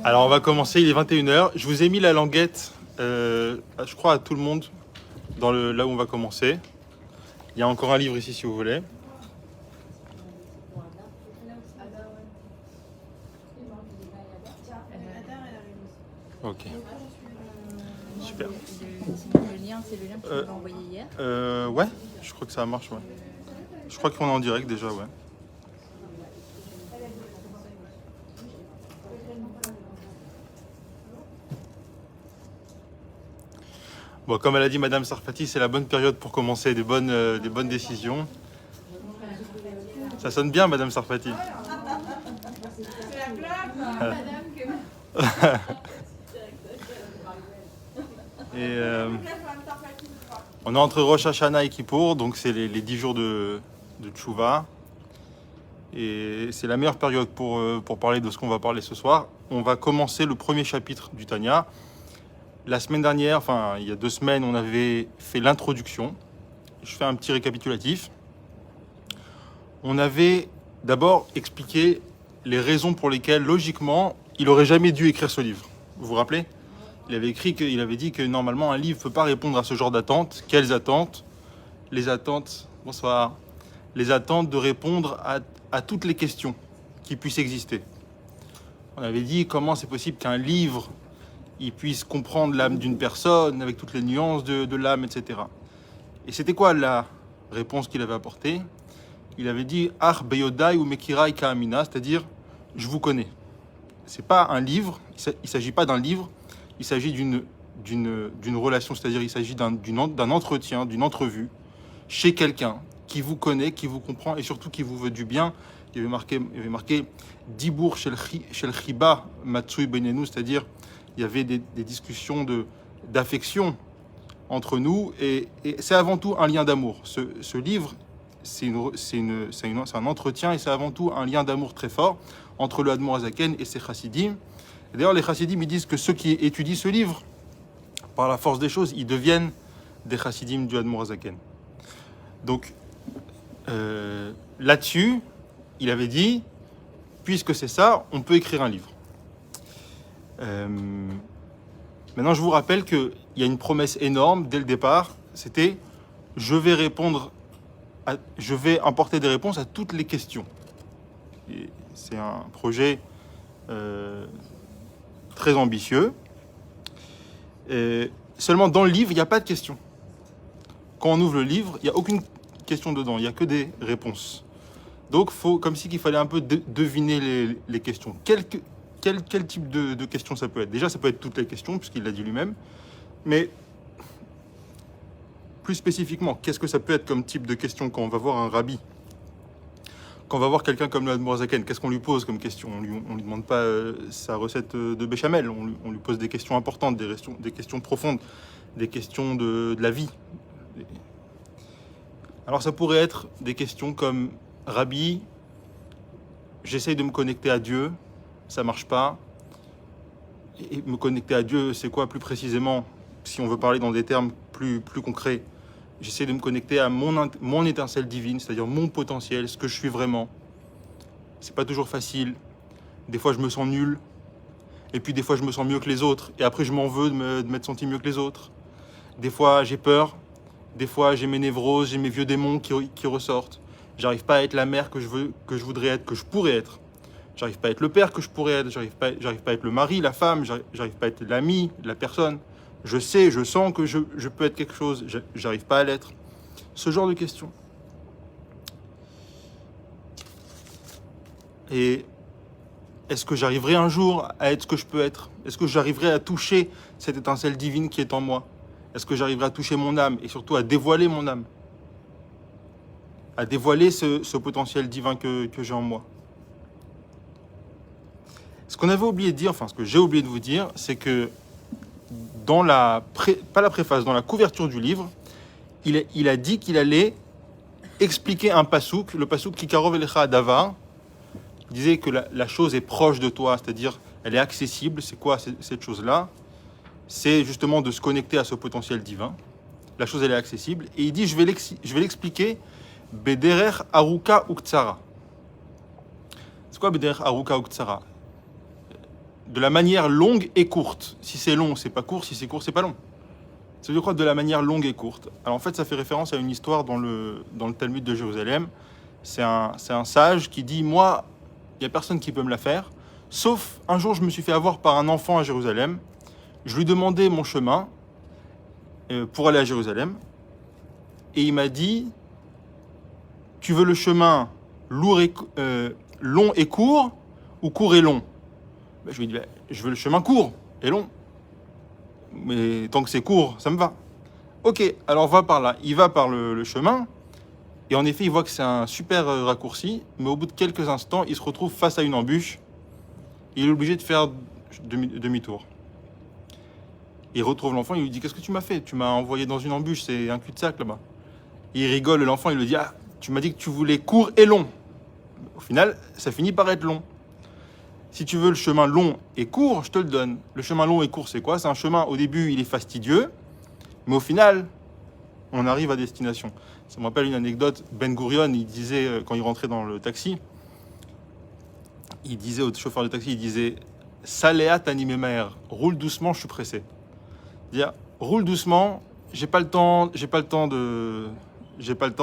Alors on va commencer, il est 21h. Je vous ai mis la languette, je crois à tout le monde, là où on va commencer. Il y a encore un livre ici si vous voulez. Ok. Super. Le lien, c'est le lien que tu m'avais envoyé hier. Ouais, je crois que ça marche, ouais. Je crois qu'on est en direct déjà, ouais. Bon, comme elle a dit Madame Sarfati, c'est la bonne période pour commencer des bonnes décisions. Ça sonne bien, Madame Sarfati. Et on est entre Rosh Hashanah et Kippour, donc c'est les 10 jours de Tchouva. Et c'est la meilleure période pour parler de ce qu'on va parler ce soir. On va commencer le premier chapitre du Tanya. La semaine dernière, enfin il y a 2 semaines, on avait fait l'introduction. Je fais un petit récapitulatif. On avait d'abord expliqué les raisons pour lesquelles, logiquement, il n'aurait jamais dû écrire ce livre. Vous vous rappelez ? Il avait dit que normalement un livre ne peut pas répondre à ce genre d'attentes. Quelles attentes ? Les attentes, bonsoir, les attentes de répondre à toutes les questions qui puissent exister. On avait dit comment c'est possible qu'un livre il puisse comprendre l'âme d'une personne avec toutes les nuances de l'âme, etc. Et c'était quoi la réponse qu'il avait apportée ? Il avait dit « Ach beyodai ou mekirai ka'amina », c'est-à-dire « je vous connais ». C'est pas un livre, il ne s'agit pas d'un livre, il s'agit d'une relation, c'est-à-dire il s'agit d'un entretien, d'une entrevue chez quelqu'un qui vous connaît, qui vous comprend et surtout qui vous veut du bien. Il y avait marqué « Dibour shel chiba matsui benenu », c'est-à-dire il y avait des discussions d'affection entre nous et c'est avant tout un lien d'amour. Ce livre, c'est un entretien et c'est avant tout un lien d'amour très fort entre le Admor Hazaken et ses chassidim. Et d'ailleurs, les chassidim ils disent que ceux qui étudient ce livre, par la force des choses, ils deviennent des chassidim du Admor Hazaken. Donc, là-dessus, il avait dit, puisque c'est ça, on peut écrire un livre. Maintenant, je vous rappelle qu'il y a une promesse énorme dès le départ, c'était je vais apporter des réponses à toutes les questions. Et c'est un projet très ambitieux. Et seulement dans le livre, il n'y a pas de questions. Quand on ouvre le livre, il n'y a aucune question dedans, il n'y a que des réponses. Donc, comme si qu'il fallait un peu deviner les questions. Quel type de questions ça peut être ? Déjà, ça peut être toutes les questions, puisqu'il l'a dit lui-même. Mais plus spécifiquement, qu'est-ce que ça peut être comme type de question quand on va voir un rabbi ? Quand on va voir quelqu'un comme le Admor Hazaken, qu'est-ce qu'on lui pose comme question ? On lui demande pas sa recette de béchamel. On lui pose des questions importantes, des questions profondes, des questions de la vie. Alors ça pourrait être des questions comme « Rabbi, j'essaye de me connecter à Dieu, ça marche pas. Et me connecter à Dieu, c'est quoi plus précisément, si on veut parler dans des termes plus concrets ? J'essaie de me connecter à mon étincelle divine, c'est-à-dire mon potentiel, ce que je suis vraiment. C'est pas toujours facile. Des fois, je me sens nul. Et puis, des fois, je me sens mieux que les autres. Et après, je m'en veux de m'être senti mieux que les autres. Des fois, j'ai peur. Des fois, j'ai mes névroses, j'ai mes vieux démons qui ressortent. J'arrive pas à être la mère que je voudrais être, que je pourrais être. J'arrive pas à être le père que je pourrais être. J'arrive pas à être le mari, la femme. J'arrive pas à être l'ami, la personne. Je sais, je sens que je peux être quelque chose, j'arrive pas à l'être. Ce genre de questions. Et est-ce que j'arriverai un jour à être ce que je peux être ? Est-ce que j'arriverai à toucher cette étincelle divine qui est en moi ? Est-ce que j'arriverai à toucher mon âme et surtout à dévoiler mon âme ? À dévoiler ce potentiel divin que j'ai en moi ? Ce qu'on avait oublié de dire, enfin ce que j'ai oublié de vous dire, c'est que dans pas la préface, dans la couverture du livre, il a dit qu'il allait expliquer un pasouk, le pasouk Kikarov Elecha Adavar. Il disait que la chose est proche de toi, c'est-à-dire elle est accessible. C'est quoi cette chose-là ? C'est justement de se connecter à ce potentiel divin. La chose, elle est accessible. Et il dit, je vais l'expliquer, Bederer Aruka Uktsara. C'est quoi Bederer Aruka Uktsara? De la manière longue et courte. Si c'est long, c'est pas court. Si c'est court, c'est pas long. Ça veut dire quoi de la manière longue et courte? Alors en fait, ça fait référence à une histoire dans le Talmud de Jérusalem. C'est un sage qui dit, moi, il n'y a personne qui peut me la faire. Sauf un jour, je me suis fait avoir par un enfant à Jérusalem. Je lui demandais mon chemin pour aller à Jérusalem. Et il m'a dit, tu veux le chemin long et court ou court et long? Je lui ai dit, je veux le chemin court et long. Mais tant que c'est court, ça me va. Ok, alors va par là. Il va par le chemin. Et en effet, il voit que c'est un super raccourci. Mais au bout de quelques instants, il se retrouve face à une embûche. Il est obligé de faire demi-tour. Il retrouve l'enfant, il lui dit, qu'est-ce que tu m'as fait? Tu m'as envoyé dans une embûche, c'est un cul-de-sac là-bas. Il rigole, l'enfant, il lui dit, ah, tu m'as dit que tu voulais court et long. Au final, ça finit par être long. Si tu veux le chemin long et court, je te le donne. Le chemin long et court, c'est quoi? C'est un chemin, au début, il est fastidieux, mais au final, on arrive à destination. Ça me rappelle une anecdote. Ben Gurion, il disait, quand il rentrait dans le taxi, il disait au chauffeur de taxi, il disait « Saléat animemaer, roule doucement, je suis pressé. » Dire « Roule doucement, j'ai pas le temps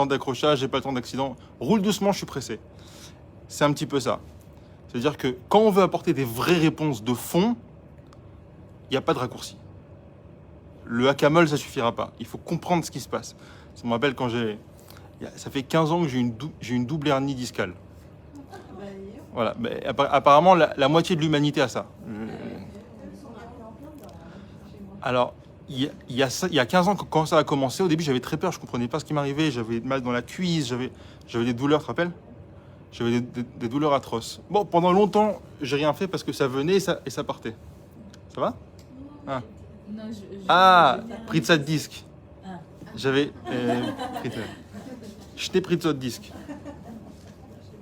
d'accrochage, j'ai pas le temps d'accident. Roule doucement, je suis pressé. » C'est un petit peu ça. C'est-à-dire que quand on veut apporter des vraies réponses de fond, il n'y a pas de raccourci. Le hackamol, ça suffira pas. Il faut comprendre ce qui se passe. Ça me rappelle quand ça fait 15 ans que j'ai une double hernie discale. Voilà. Mais apparemment, la moitié de l'humanité a ça. Alors, il y a 15 ans, quand ça a commencé, au début, j'avais très peur. Je ne comprenais pas ce qui m'arrivait. J'avais mal dans la cuisse. J'avais des douleurs, tu te rappelles? J'avais des douleurs atroces. Bon, pendant longtemps, j'ai rien fait parce que ça venait et ça partait. Ça va? Pritza de disque. J'avais j'étais pritza de disque.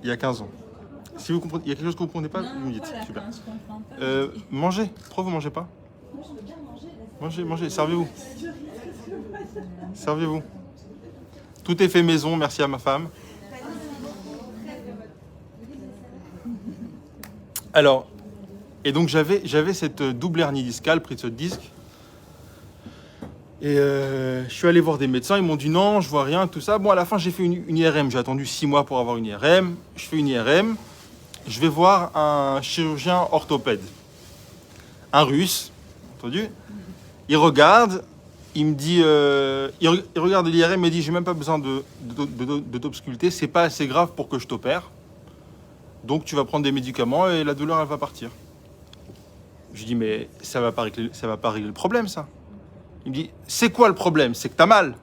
Il y a 15 ans. Si vous comprenez, il y a quelque chose que vous ne comprenez pas, vous me dites. Super. Mangez. Pourquoi vous ne mangez pas? Mangez. Servez-vous. Servez-vous. Tout est fait maison, merci à ma femme. Alors, et donc j'avais cette double hernie discale, prise de disque. Et je suis allé voir des médecins, ils m'ont dit non, je vois rien, tout ça. Bon, à la fin, j'ai fait une IRM. J'ai attendu 6 mois pour avoir une IRM. Je fais une IRM. Je vais voir un chirurgien orthopède. Un russe, entendu. Il regarde, il me dit, il regarde l'IRM et me dit, j'ai même pas besoin de t'ausculter, c'est pas assez grave pour que je t'opère. Donc tu vas prendre des médicaments et la douleur, elle va partir. Je dis, mais ça va pas régler le problème, ça. Il me dit, c'est quoi le problème? C'est que t'as mal.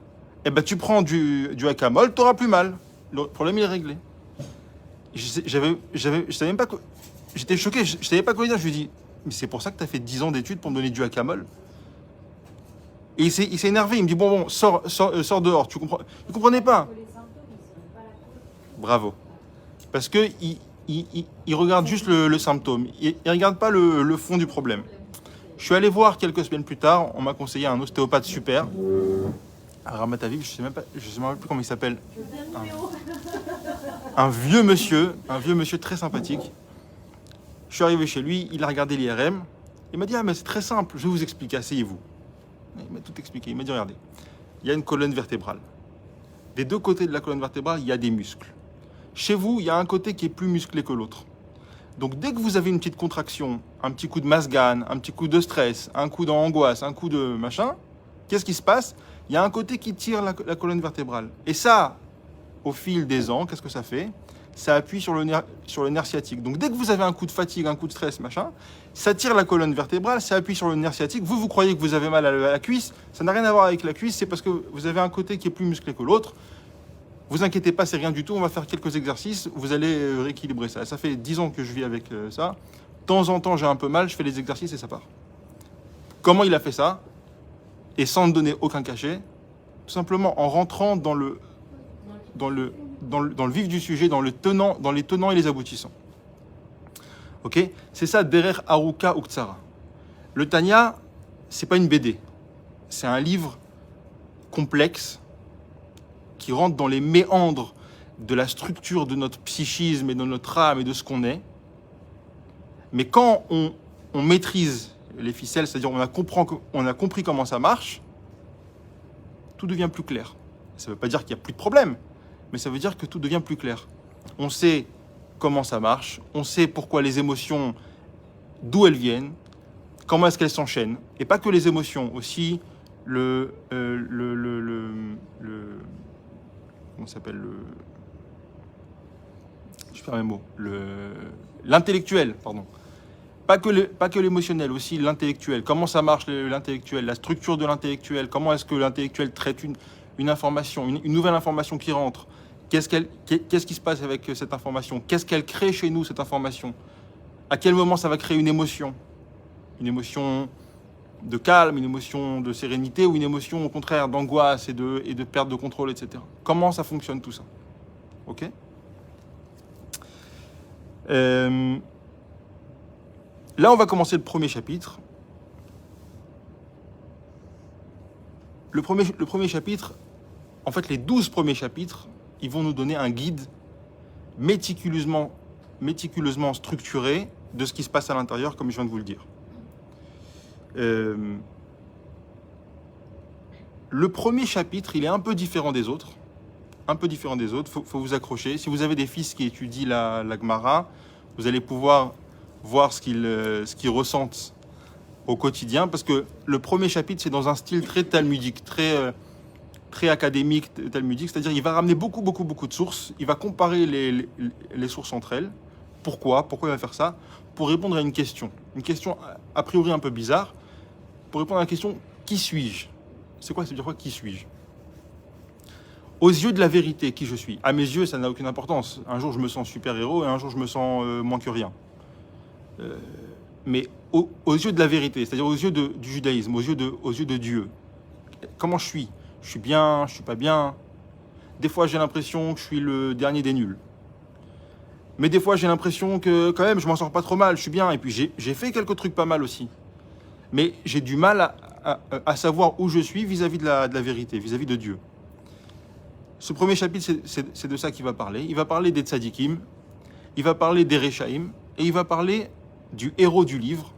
Eh ben, tu prends du Hackamol, t'auras plus mal. Le problème, il est réglé. Je savais même pas quoi... J'étais choqué, je savais pas quoi dire. Je lui dis, mais c'est pour ça que t'as fait 10 ans d'études pour me donner du Hackamol? Et il s'est énervé, il me dit, bon, sors dehors. Tu comprends? Il comprenait pas. Bravo. Parce que il regarde juste le symptôme. Il regarde pas le fond du problème. Je suis allé voir quelques semaines plus tard, on m'a conseillé un ostéopathe super, à Ramat Aviv, je sais même plus comment il s'appelle. Un vieux monsieur très sympathique. Je suis arrivé chez lui, il a regardé l'IRM, il m'a dit, ah mais c'est très simple, je vais vous expliquer, asseyez-vous. Il m'a tout expliqué, il m'a dit, regardez, il y a une colonne vertébrale. Des deux côtés de la colonne vertébrale, il y a des muscles. Chez vous, il y a un côté qui est plus musclé que l'autre. Donc dès que vous avez une petite contraction, un petit coup de masgane, un petit coup de stress, un coup d'angoisse, un coup de machin, qu'est-ce qui se passe? Il y a un côté qui tire la colonne vertébrale. Et ça, au fil des ans, qu'est-ce que ça fait? Ça appuie sur le nerf sciatique. Donc dès que vous avez un coup de fatigue, un coup de stress, machin, ça tire la colonne vertébrale, ça appuie sur le nerf sciatique. Vous croyez que vous avez mal à la cuisse, ça n'a rien à voir avec la cuisse, c'est parce que vous avez un côté qui est plus musclé que l'autre. Vous inquiétez pas, c'est rien du tout, on va faire quelques exercices, vous allez rééquilibrer ça. Ça fait 10 ans que je vis avec ça. De temps en temps, j'ai un peu mal, je fais les exercices et ça part. Comment il a fait ça? Et sans ne donner aucun cachet, tout simplement en rentrant dans le vif du sujet, dans les tenants et les aboutissants. Ok? C'est ça, Derer Aruka Uktsara. Le Tanya, c'est pas une BD. C'est un livre complexe qui rentre dans les méandres de la structure de notre psychisme et de notre âme et de ce qu'on est. Mais quand on maîtrise les ficelles, c'est-à-dire on a compris comment ça marche, tout devient plus clair. Ça ne veut pas dire qu'il n'y a plus de problème, mais ça veut dire que tout devient plus clair. On sait comment ça marche, on sait pourquoi les émotions, d'où elles viennent, comment est-ce qu'elles s'enchaînent, et pas que les émotions, aussi comment ça s'appelle je perds mes mots, l'intellectuel, pardon. Pas que l'émotionnel, aussi l'intellectuel. Comment ça marche l'intellectuel, la structure de l'intellectuel, comment est-ce que l'intellectuel traite une information, une nouvelle information qui rentre. Qu'est-ce qui se passe avec cette information? Qu'est-ce qu'elle crée chez nous, cette information? À quel moment ça va créer une émotion? Une émotion de calme, une émotion de sérénité ou une émotion au contraire d'angoisse et de perte de contrôle, etc. Comment ça fonctionne tout ça? Ok? Là, on va commencer le premier chapitre. Le premier chapitre, en fait, les 12 premiers chapitres, ils vont nous donner un guide méticuleusement structuré de ce qui se passe à l'intérieur, comme je viens de vous le dire. Le premier chapitre, il est un peu différent des autres. Faut vous accrocher. Si vous avez des fils qui étudient la Gemara, vous allez pouvoir voir ce qu'ils ressentent au quotidien, parce que le premier chapitre, c'est dans un style très talmudique, très académique, talmudique, c'est-à-dire il va ramener beaucoup de sources, il va comparer les sources entre elles. Pourquoi il va faire ça? Pour répondre à une question a priori un peu bizarre, pour répondre à la question « Qui suis-je » C'est quoi? Ça veut dire quoi, qui suis-je? Aux yeux de la vérité, qui je suis? À mes yeux, ça n'a aucune importance. Un jour, je me sens super-héros et un jour, je me sens moins que rien. Mais aux yeux de la vérité, c'est-à-dire aux yeux du judaïsme, aux yeux de Dieu, comment je suis? Je suis bien, je suis pas bien. Des fois, j'ai l'impression que je suis le dernier des nuls. Mais des fois, j'ai l'impression que quand même, je m'en sors pas trop mal, je suis bien. Et puis, j'ai fait quelques trucs pas mal aussi. Mais j'ai du mal à savoir où je suis vis-à-vis de la vérité, vis-à-vis de Dieu. Ce premier chapitre, c'est de ça qu'il va parler. Il va parler des tzadikim, il va parler des Rechaim, et il va parler du héros du livre,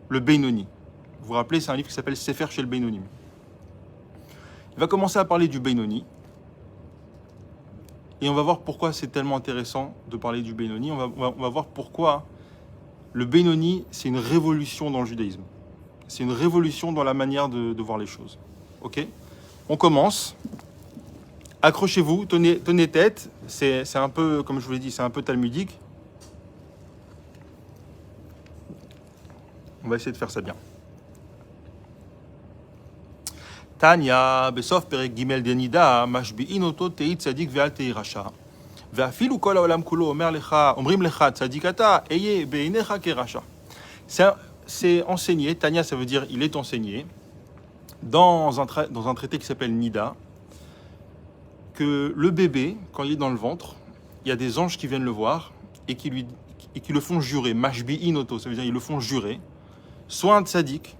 le Benoni. Vous vous rappelez, c'est un livre qui s'appelle Sefer Shel Benonim. Il va commencer à parler du Benoni, et on va voir pourquoi c'est tellement intéressant de parler du Benoni. On va voir pourquoi le Benoni, c'est une révolution dans le judaïsme. C'est une révolution dans la manière de voir les choses. Ok? On commence. Accrochez-vous, tenez tête. C'est un peu, comme je vous l'ai dit, c'est un peu talmudique. On va essayer de faire ça bien. Tanya, Besof Perek Gimel Denida, Mashbi'in Oto Tei Tzadik Ve'al Tei Rasha. Ve'afilu Kol Haolam Kulo Omer Lecha, Omrim Lecha Tzadikata, Eye Be'inecha Kerasha. C'est enseigné, Tanya ça veut dire il est enseigné, dans un traité qui s'appelle Nida, que le bébé, quand il est dans le ventre, il y a des anges qui viennent le voir et qui le font jurer. Mashbi'in Oto, ça veut dire ils le font jurer. Sois un tzaddik,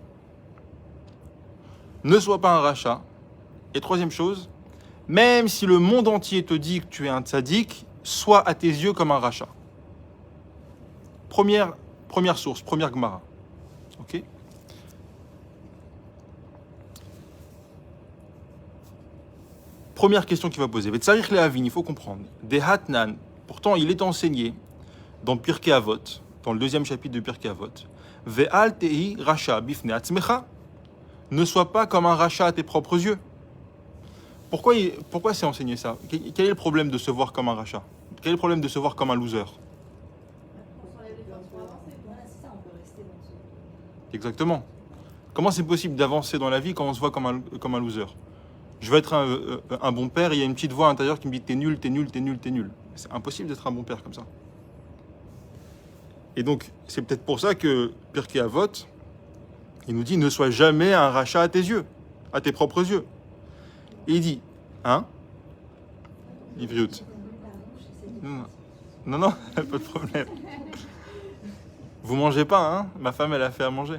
ne sois pas un rachat. Et troisième chose, même si le monde entier te dit que tu es un tzaddik, sois à tes yeux comme un rachat. Première source, première Gemara. Ok? Première question qu'il va poser. Vetsarich lehavin, il faut comprendre. Dehatnan, pourtant il est enseigné dans Pirkei Avot, dans le deuxième chapitre de Pirkei Avot. Ve'al tehi racha bifnei atzmecha. Ne sois pas comme un rachat à tes propres yeux. Pourquoi c'est enseigné ça? Quel est le problème de se voir comme un rachat? Quel est le problème de se voir comme un loser? Exactement. Comment c'est possible d'avancer dans la vie quand on se voit comme un loser? Je veux être un bon père et il y a une petite voix à l'intérieur qui me dit t'es nul, t'es nul, t'es nul, t'es nul. C'est impossible d'être un bon père comme ça. Et donc, c'est peut-être pour ça que Pirkei Avot, il nous dit ne sois jamais un rachat à tes yeux, à tes propres yeux. Et il dit, hein? Ivriout. Non, pas de problème. Vous mangez pas, hein? Ma femme, elle a fait à manger.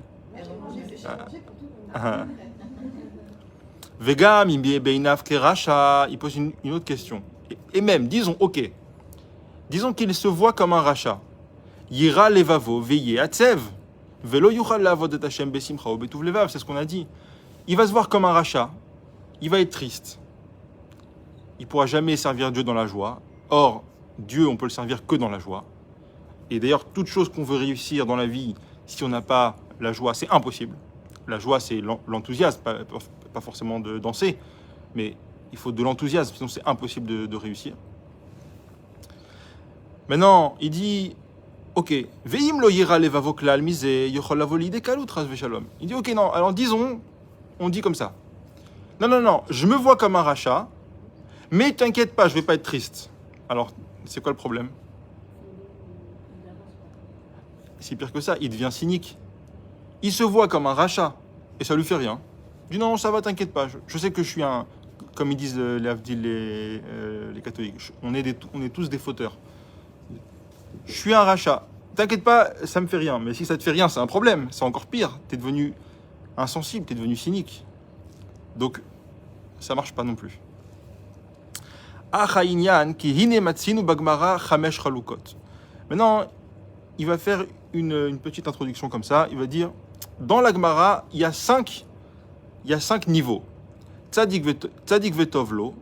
Vegam, il pose une autre question. Et même, disons, ok, disons qu'il se voit comme un rachat. Yira levavo veillé atsev. Velo yuchal la'avod et Hashem besimcha ou betuv levav, c'est ce qu'on a dit. Il va se voir comme un rachat. Il va être triste. Il ne pourra jamais servir Dieu dans la joie. Or, Dieu, on peut le servir que dans la joie. Et d'ailleurs, toute chose qu'on veut réussir dans la vie, si on n'a pas la joie, c'est impossible. La joie, c'est l'enthousiasme, pas forcément de danser, mais il faut de l'enthousiasme, sinon c'est impossible de réussir. Maintenant, il dit, ok, veim lo yira levavo klal mise yochol lavo lidei kalut chas v'shalom. Il dit, ok, non, alors disons, on dit comme ça. Non, je me vois comme un rachat, mais t'inquiète pas, je vais pas être triste. Alors, c'est quoi le problème? C'est pire que ça, il devient cynique. Il se voit comme un rachat, et ça lui fait rien. Il dit non, ça va, t'inquiète pas, je sais que je suis un, comme ils disent les catholiques, on est tous des fauteurs. Je suis un rachat, t'inquiète pas, ça me fait rien, mais si ça te fait rien, c'est un problème, c'est encore pire, t'es devenu insensible, t'es devenu cynique. Donc, ça marche pas non plus. Maintenant, il va faire une petite introduction comme ça. Il va dire, dans la Gemara, il y a cinq niveaux. Tzadik vetovlo,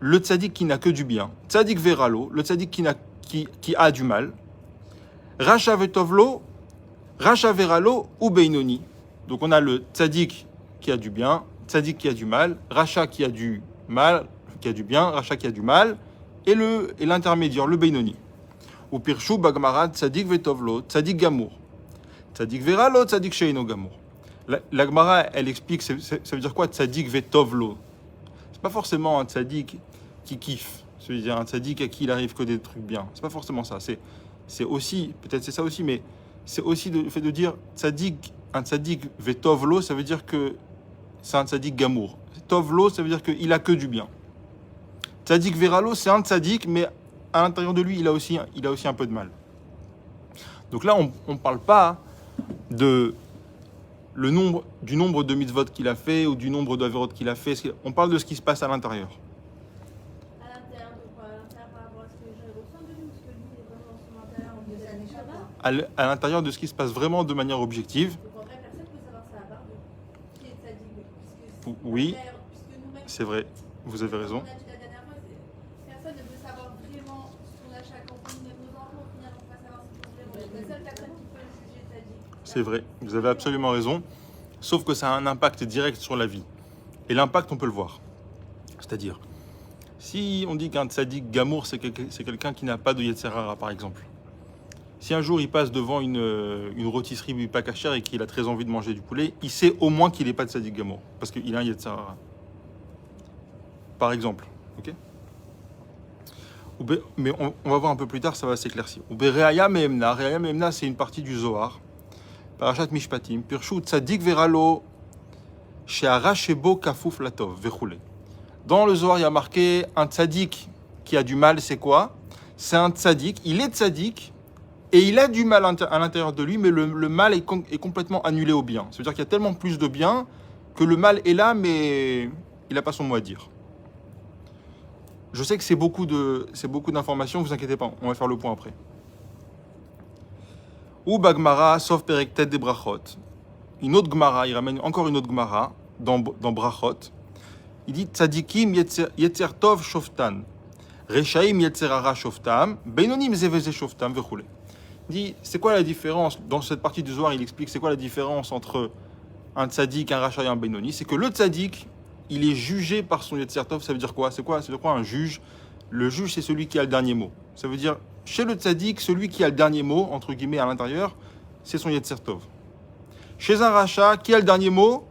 le tzadik qui n'a que du bien. Tzadik veralo, le tzadik qui a du mal. Racha vetovlo, racha veralo ou beinoni. Donc on a le tzadik qui a du bien, tzadik qui a du mal, racha qui a du mal, qui a du bien, racha qui a du mal, et l'intermédiaire, le beinoni. Ou pirshu bagmara tzadik vetovlo, tzadik gamour. Tzadik veralo, tzadik sheino gamour. La Gemara, elle explique, ça veut dire quoi tzadik vetovlo? C'est pas forcément un tzadik qui kiffe. C'est-à-dire un tzadik à qui il arrive que des trucs bien. C'est pas forcément ça. C'est aussi, peut-être c'est ça aussi, mais c'est aussi le fait de dire tzadik, un tzadik vetovlo, ça veut dire que c'est un tzadik gamour. Tovlo, ça veut dire qu'il a que du bien. Tzadik veralo, c'est un tzadik, mais à l'intérieur de lui, il a aussi un peu de mal. Donc là, on ne parle pas du nombre de mitzvot qu'il a fait ou du nombre d'avérotes qu'il a fait. On parle de ce qui se passe à l'intérieur. À l'intérieur de quoi? À l'intérieur par rapport à ce que je ressens de lui, ou ce que lui est vraiment dans son intérieur en faisant des Shabbat? À l'intérieur de ce qui se passe vraiment de manière objective. Donc en vrai, personne ne peut savoir ça à part de qui est tzaddik, puisque Oui, nous-mêmes, c'est vrai, vous avez raison. on a dit la dernière fois, personne ne peut savoir vraiment ce qu'on a chacun, même nos enfants, au final, on ne peut pas savoir ce qu'ils ont vraiment. La seule personne qui peut le juger tzaddik. C'est vrai, vous avez absolument raison. Sauf que ça a un impact direct sur la vie. Et l'impact, on peut le voir. C'est-à-dire, si on dit qu'un tzaddik gamour, c'est quelqu'un qui n'a pas de yetzer hara, par exemple. Si un jour il passe devant une rôtisserie pas cachère et qu'il a très envie de manger du poulet, il sait au moins qu'il n'est pas de tzaddik gamour. Parce qu'il a un yetzer hara. Par exemple. Ok ? Mais on va voir un peu plus tard, ça va s'éclaircir. Re'aya me'emna. Re'aya me'emna, c'est une partie du Zohar. Parashat Mishpatim, Pirshu tzadik veralo she'ara shebo kafuf latov vechule. Dans le Zohar, il y a marqué un tzadik qui a du mal, c'est quoi? C'est un tzadik, il est tzadik et il a du mal à l'intérieur de lui, mais le mal est complètement annulé au bien. Ça veut dire qu'il y a tellement plus de bien que le mal est là, mais il n'a pas son mot à dire. Je sais que c'est beaucoup d'informations, vous inquiétez pas, on va faire le point après. Ou Bagmara, sauf Perek Tet des Brachot. Une autre Gemara, il ramène encore une autre Gemara dans Brachot. Il dit Tzadikim Yetzer Tov Shoftan, Rechaim Yetzer Hara Shoftam, Beinonim Zeveze Shoftam Vechule. Il dit c'est quoi la différence? Dans cette partie du Zohar, il explique c'est quoi la différence entre un tzadik, un racha et un Benoni. C'est que le tzadik, il est jugé par son Yetzer Tov. Ça veut dire quoi? C'est quoi un juge? Le juge, c'est celui qui a le dernier mot. Ça veut dire, chez le tzaddik, celui qui a le dernier mot, entre guillemets, à l'intérieur, c'est son Yetzer Tov. Chez un rachat, qui a le dernier mot?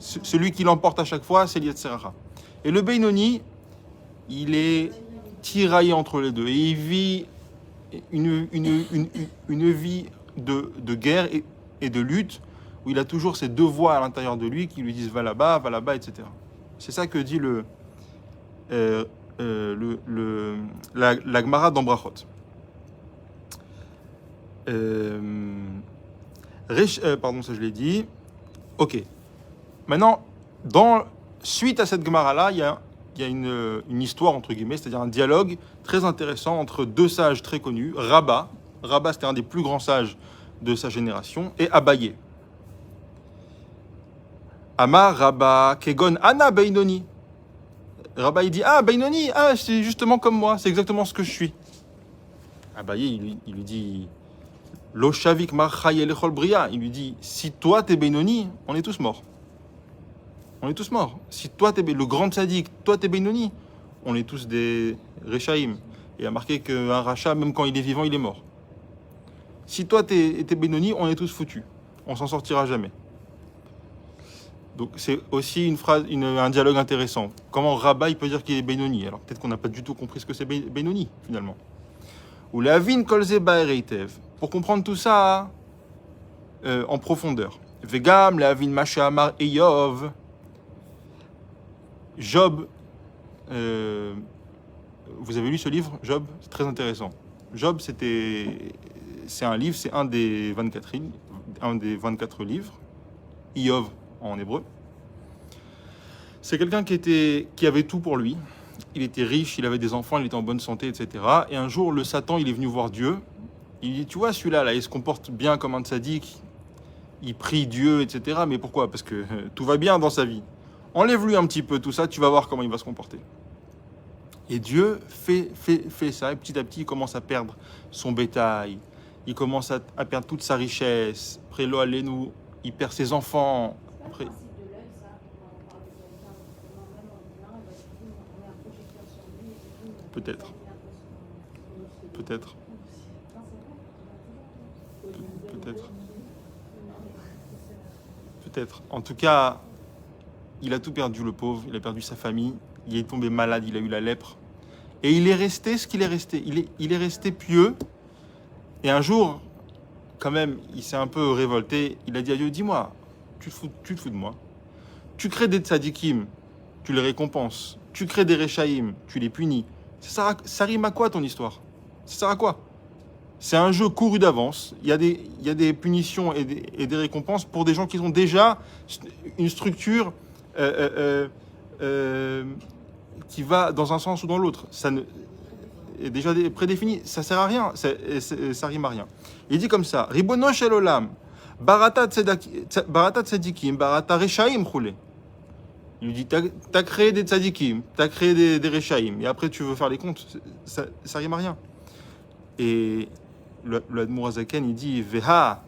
Celui qui l'emporte à chaque fois, c'est le Yetzer Hara. Et le Beinoni, il est tiraillé entre les deux. Et il vit une vie de guerre et de lutte, où il a toujours ces deux voix à l'intérieur de lui qui lui disent va là-bas, etc. C'est ça que dit la Gemara dans Brachot. Pardon, ça je l'ai dit. Ok. Maintenant, dans le Zohar, il y a marqué un tzadik qui a du mal, c'est quoi? C'est un tzadik qui a du mal, mais il a du mal à l'intérieur de lui, mais le mal est complètement annulé au bien. Ça veut dire qu'il y a tellement plus de bien que le mal est là, mais il n'a pas son mot à dire. Je sais que c'est beaucoup d'informations, vous inquiétez pas, on va faire le point après. suite à cette Gemara-là, il y a une histoire, entre guillemets, c'est-à-dire un dialogue très intéressant entre deux sages très connus, Rabba, c'était un des plus grands sages de sa génération, et Abaye. Amar Rabba Kegon Ana Beinoni. Rabba il dit Beinoni, c'est justement comme moi, c'est exactement ce que je suis. Abaye il lui dit Lo Shavik Marchaye Lechol Bria. Il lui dit si toi t'es Beinoni, on est tous morts. On est tous morts. Si toi t'es le grand tzaddik, toi t'es Beinoni, on est tous des Rechaim. Et il a marqué qu'un rachat, même quand il est vivant, il est mort. Si toi t'es Beinoni, on est tous foutus. On s'en sortira jamais. Donc c'est aussi une phrase, un dialogue intéressant. Comment Rabba il peut dire qu'il est Beinoni? Alors peut-être qu'on n'a pas du tout compris ce que c'est Beinoni finalement. Ou la vin kolze ba'ereitev. Pour comprendre tout ça en profondeur. Vegam la vin masha amar Eyov. Job. Vous avez lu ce livre, Job? C'est très intéressant. Job, c'est un livre, c'est un des 24 livres. Eyov en hébreu. C'est quelqu'un qui avait tout pour lui. Il était riche, il avait des enfants, il était en bonne santé, etc. Et un jour, le Satan, il est venu voir Dieu. Il dit, tu vois, celui-là, il se comporte bien comme un tzaddik. Il prie Dieu, etc. Mais pourquoi? Parce que tout va bien dans sa vie. Enlève-lui un petit peu tout ça, tu vas voir comment il va se comporter. Et Dieu fait ça, et petit à petit, il commence à perdre son bétail. Il commence à perdre toute sa richesse. Après, lo alenu, il perd ses enfants. Après, peut-être. En tout cas, il a tout perdu, le pauvre. Il a perdu sa famille. Il est tombé malade. Il a eu la lèpre. Et il est resté ce qu'il est resté. Il est resté pieux. Et un jour, quand même, il s'est un peu révolté. Il a dit à Dieu, dis-moi, tu te fous de moi. Tu crées des tzadikim, tu les récompenses. Tu crées des rechaïm, tu les punis. Ça rime à quoi ton histoire? Ça sert à quoi? C'est un jeu couru d'avance. Il y a des punitions et des récompenses pour des gens qui ont déjà une structure qui va dans un sens ou dans l'autre. Ça est déjà prédéfini. Ça sert à rien. Ça rime à rien. Il dit comme ça. Ribono shel olam, barata tzadikim, barata rechaim choulé. Il lui dit, t'as créé des tzadikim, t'as créé des rechaim, et après tu veux faire les comptes, ça rime à rien. Et le Admour Hazaken, il dit, veha,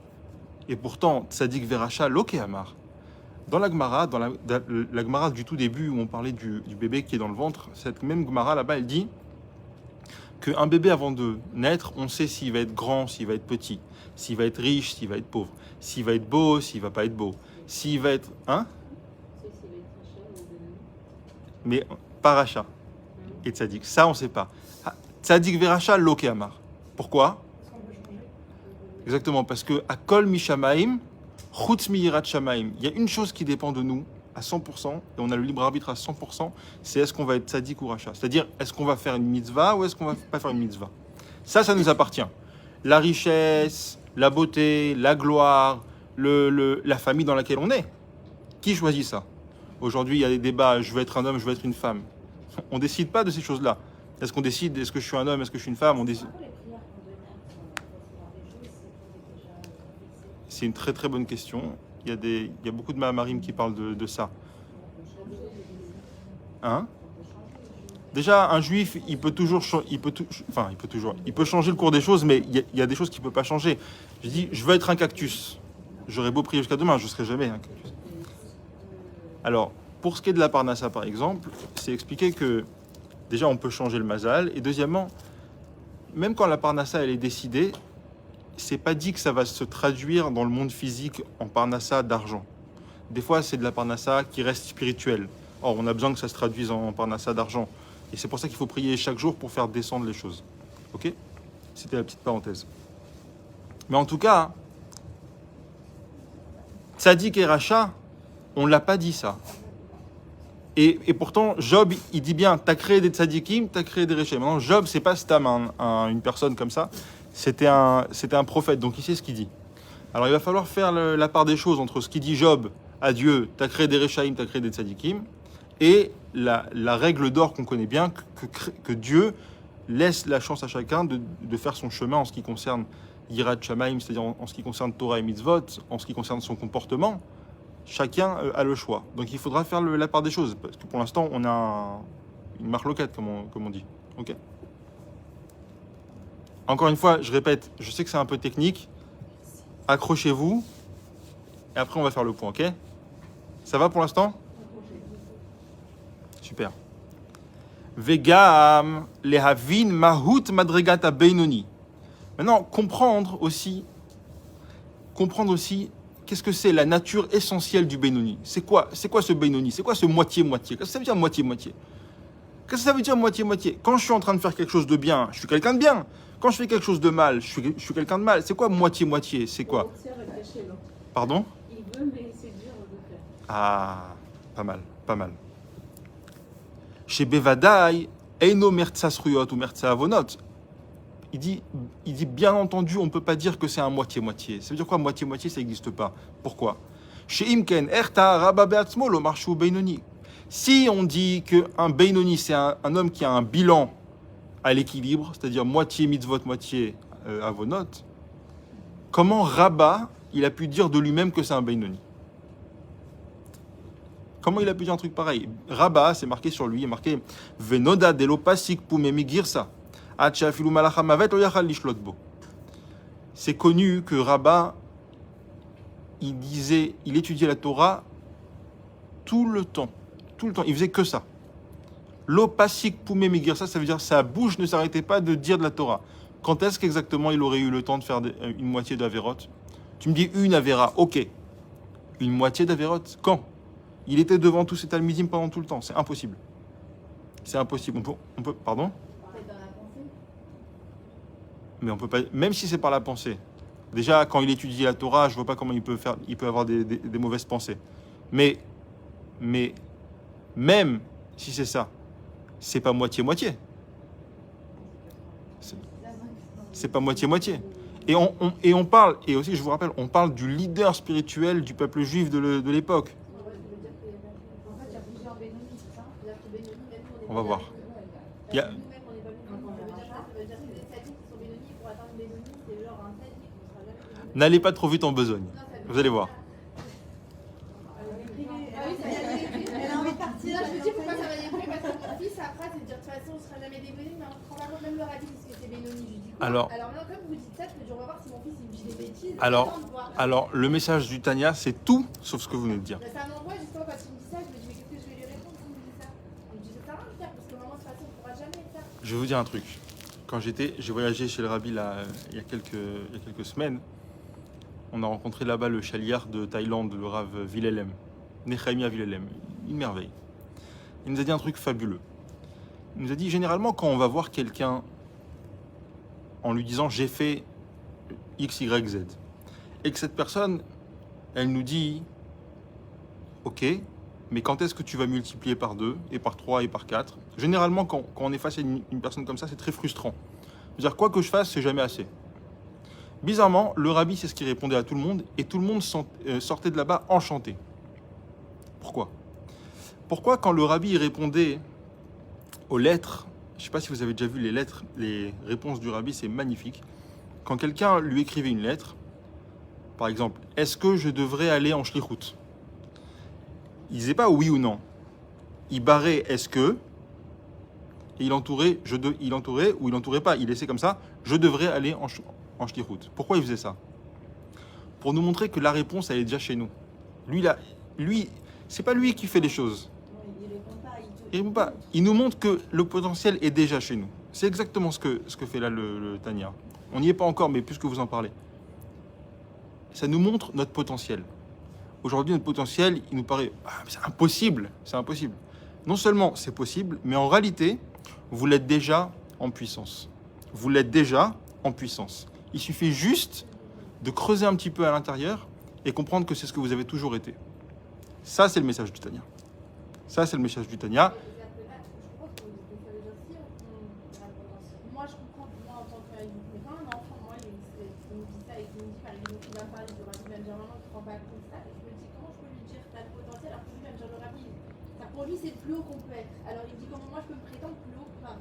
et pourtant, tzadik veracha loke amar. Dans la Gemara, la Gemara du tout début, où on parlait du bébé qui est dans le ventre, cette même Gemara là-bas, elle dit qu'un bébé avant de naître, on sait s'il va être grand, s'il va être petit, s'il va être riche, s'il va être pauvre, s'il va être beau, s'il va pas être beau, s'il va être... Hein? Mais pas Racha et Tzadik. Ça, on ne sait pas. Tzadik veracha loke amar. Pourquoi? Exactement, parce que à kol mishamaim, chutz miyirat shamaim. Il y a une chose qui dépend de nous à 100%, et on a le libre arbitre à 100%, c'est est-ce qu'on va être Tzadik ou Racha. C'est-à-dire, est-ce qu'on va faire une mitzvah ou est-ce qu'on va pas faire une mitzvah. Ça nous appartient. La richesse, la beauté, la gloire, la famille dans laquelle on est. Qui choisit ça? Aujourd'hui, il y a des débats, je veux être un homme, je veux être une femme. On ne décide pas de ces choses-là. Est-ce qu'on décide, est-ce que je suis un homme, est-ce que je suis une femme? On décide. C'est une très très bonne question. Il y a beaucoup de Mahamarim qui parlent de ça. Hein? Déjà, un juif, il peut changer le cours des choses, mais il y a des choses qu'il ne peut pas changer. Je dis, je veux être un cactus. J'aurais beau prier jusqu'à demain, je ne serai jamais un cactus. Alors, pour ce qui est de la parnassa, par exemple, c'est expliqué que, déjà, on peut changer le mazal, et deuxièmement, même quand la parnassa, elle est décidée, c'est pas dit que ça va se traduire dans le monde physique en parnassa d'argent. Des fois, c'est de la parnassa qui reste spirituelle. Or, on a besoin que ça se traduise en parnassa d'argent. Et c'est pour ça qu'il faut prier chaque jour pour faire descendre les choses. Ok? C'était la petite parenthèse. Mais en tout cas, Tzadik et Racha, on ne l'a pas dit ça. Et pourtant, Job, il dit bien, tu as créé des tzadikim, tu as créé des réchés. Maintenant, Job, c'est pas Stam, une personne comme ça. C'était un prophète, donc il sait ce qu'il dit. Alors, il va falloir faire la part des choses entre ce qu'il dit Job à Dieu, tu as créé des réchaïm, tu as créé des tzadikim, Et la règle d'or qu'on connaît bien, que Dieu laisse la chance à chacun de faire son chemin en ce qui concerne Yirat Shamaim, c'est-à-dire en ce qui concerne Torah et Mitzvot, en ce qui concerne son comportement. Chacun a le choix. Donc il faudra faire la part des choses, parce que pour l'instant, on a une marloquette, comme on dit. Ok. Encore une fois, je répète, je sais que c'est un peu technique. Accrochez-vous. Et après, on va faire le point, ok? Ça va pour l'instant? Super. Vegam lehavin mahut madregata beinoni. Maintenant, comprendre aussi qu'est-ce que c'est la nature essentielle du Beinoni. C'est quoi ce Beinoni? C'est quoi ce moitié-moitié? Qu'est-ce que ça veut dire moitié-moitié? Qu'est-ce que ça veut dire moitié-moitié? Quand je suis en train de faire quelque chose de bien, je suis quelqu'un de bien. Quand je fais quelque chose de mal, je suis quelqu'un de mal. C'est quoi moitié-moitié? C'est quoi? Pardon? Il veut, mais c'est dur de faire. Ah, pas mal, pas mal. Chez Bevadaï, Eino Mertsas Ruyot ou Mertsa Avonot, il dit bien entendu, on ne peut pas dire que c'est un moitié-moitié. Ça veut dire quoi moitié-moitié? Ça n'existe pas. Pourquoi? Chez Imken, Erta Rabba Beatzmo, lo Marshu Beinoni. Si on dit qu'un Beinoni, c'est un homme qui a un bilan à l'équilibre, c'est-à-dire moitié mitzvot, moitié avonot, comment Rabba, il a pu dire de lui-même que c'est un Beinoni? Comment il a pu dire un truc pareil? Rabba, c'est marqué sur lui, il est marqué Venoda delo pasik pumemi girsa. C'est connu que Rabba, il étudiait la Torah tout le temps. Il faisait que ça. L'opasik poumé migir, ça veut dire sa bouche ne s'arrêtait pas de dire de la Torah. Quand est-ce qu'exactement il aurait eu le temps de faire une moitié d'Averot? Tu me dis une Avera, ok. Une moitié d'Averot, quand? Il était devant tous ces Talmidim pendant tout le temps. C'est impossible. C'est impossible. On peut, pardon? Mais on peut pas, même si c'est par la pensée. Déjà, quand il étudie la Torah, je vois pas comment il peut avoir des mauvaises pensées. Mais même si c'est ça, c'est pas moitié-moitié. C'est pas moitié-moitié. Et on parle, et aussi je vous rappelle, on parle du leader spirituel du peuple juif de l'époque. On va voir. Il y a... N'allez pas trop vite en besogne. Vous allez voir. Elle a envie de partir. Je me dis pourquoi ça va déprimer parce que mon fils après c'est de dire de toute façon on sera jamais des Bénoni, mais on prend pas même le radis parce que c'est Bénoni. Alors maintenant comme vous dites ça, je me dis on va voir si mon fils il me dit des bêtises. Alors le message du Tania c'est tout sauf ce que vous venez de dire. Ça m'envoie justement quand il me dit ça, je me dis mais qu'est-ce que je vais lui répondre s'il me dit ça? Il me dit ça sert à rien de faire parce que maman de toute façon on pourra jamais faire. Je vais vous dire un truc. Quand j'ai voyagé chez le Rabbi là, il y a quelques semaines. On a rencontré là-bas le chaliard de Thaïlande, le Rav Vilelem, Nechemia Vilelem, une merveille. Il nous a dit un truc fabuleux. Il nous a dit, généralement, quand on va voir quelqu'un en lui disant « j'ai fait X, Y, Z », et que cette personne, elle nous dit « ok, mais quand est-ce que tu vas multiplier par 2, et par 3, et par 4 ?» Généralement, quand on est face à une personne comme ça, c'est très frustrant. C'est-à-dire, quoi que je fasse, c'est jamais assez. Bizarrement, le rabbi, c'est ce qu'il répondait à tout le monde, et tout le monde sortait de là-bas enchanté. Pourquoi? Pourquoi quand le rabbi répondait aux lettres, je ne sais pas si vous avez déjà vu les lettres, les réponses du rabbi, c'est magnifique. Quand quelqu'un lui écrivait une lettre, par exemple, est-ce que je devrais aller en shlichut? Il ne disait pas oui ou non. Il barrait est-ce que, et il entourait ou il entourait pas. Il laissait comme ça, je devrais aller en shlichut. Pourquoi il faisait ça? Pour nous montrer que la réponse, elle est déjà chez nous. Lui, c'est pas lui qui fait les choses. Il répond pas. Il nous montre que le potentiel est déjà chez nous. C'est exactement ce que fait là le Tania. On n'y est pas encore, mais puisque vous en parlez. Ça nous montre notre potentiel. Aujourd'hui, notre potentiel, il nous paraît c'est impossible. C'est impossible. Non seulement c'est possible, mais en réalité, vous l'êtes déjà en puissance. Vous l'êtes déjà en puissance. Il suffit juste de creuser un petit peu à l'intérieur et comprendre que c'est ce que vous avez toujours été. Ça, c'est le message du Tania. Ça, c'est le message du Tania. Moi, je comprends, moi, en tant que mais quand un enfant, moi, il me dit ça et qu'il me dit, par exemple, il va me parler de Rabbi Ben Germain, qui ne prend pas compte de ça, et je me dis, comment je peux lui dire, t'as le potentiel, alors que lui, Ben Germain, pour lui, c'est le plus haut qu'on peut être. Alors il me dit comment moi je peux me prétendre plus haut, enfin,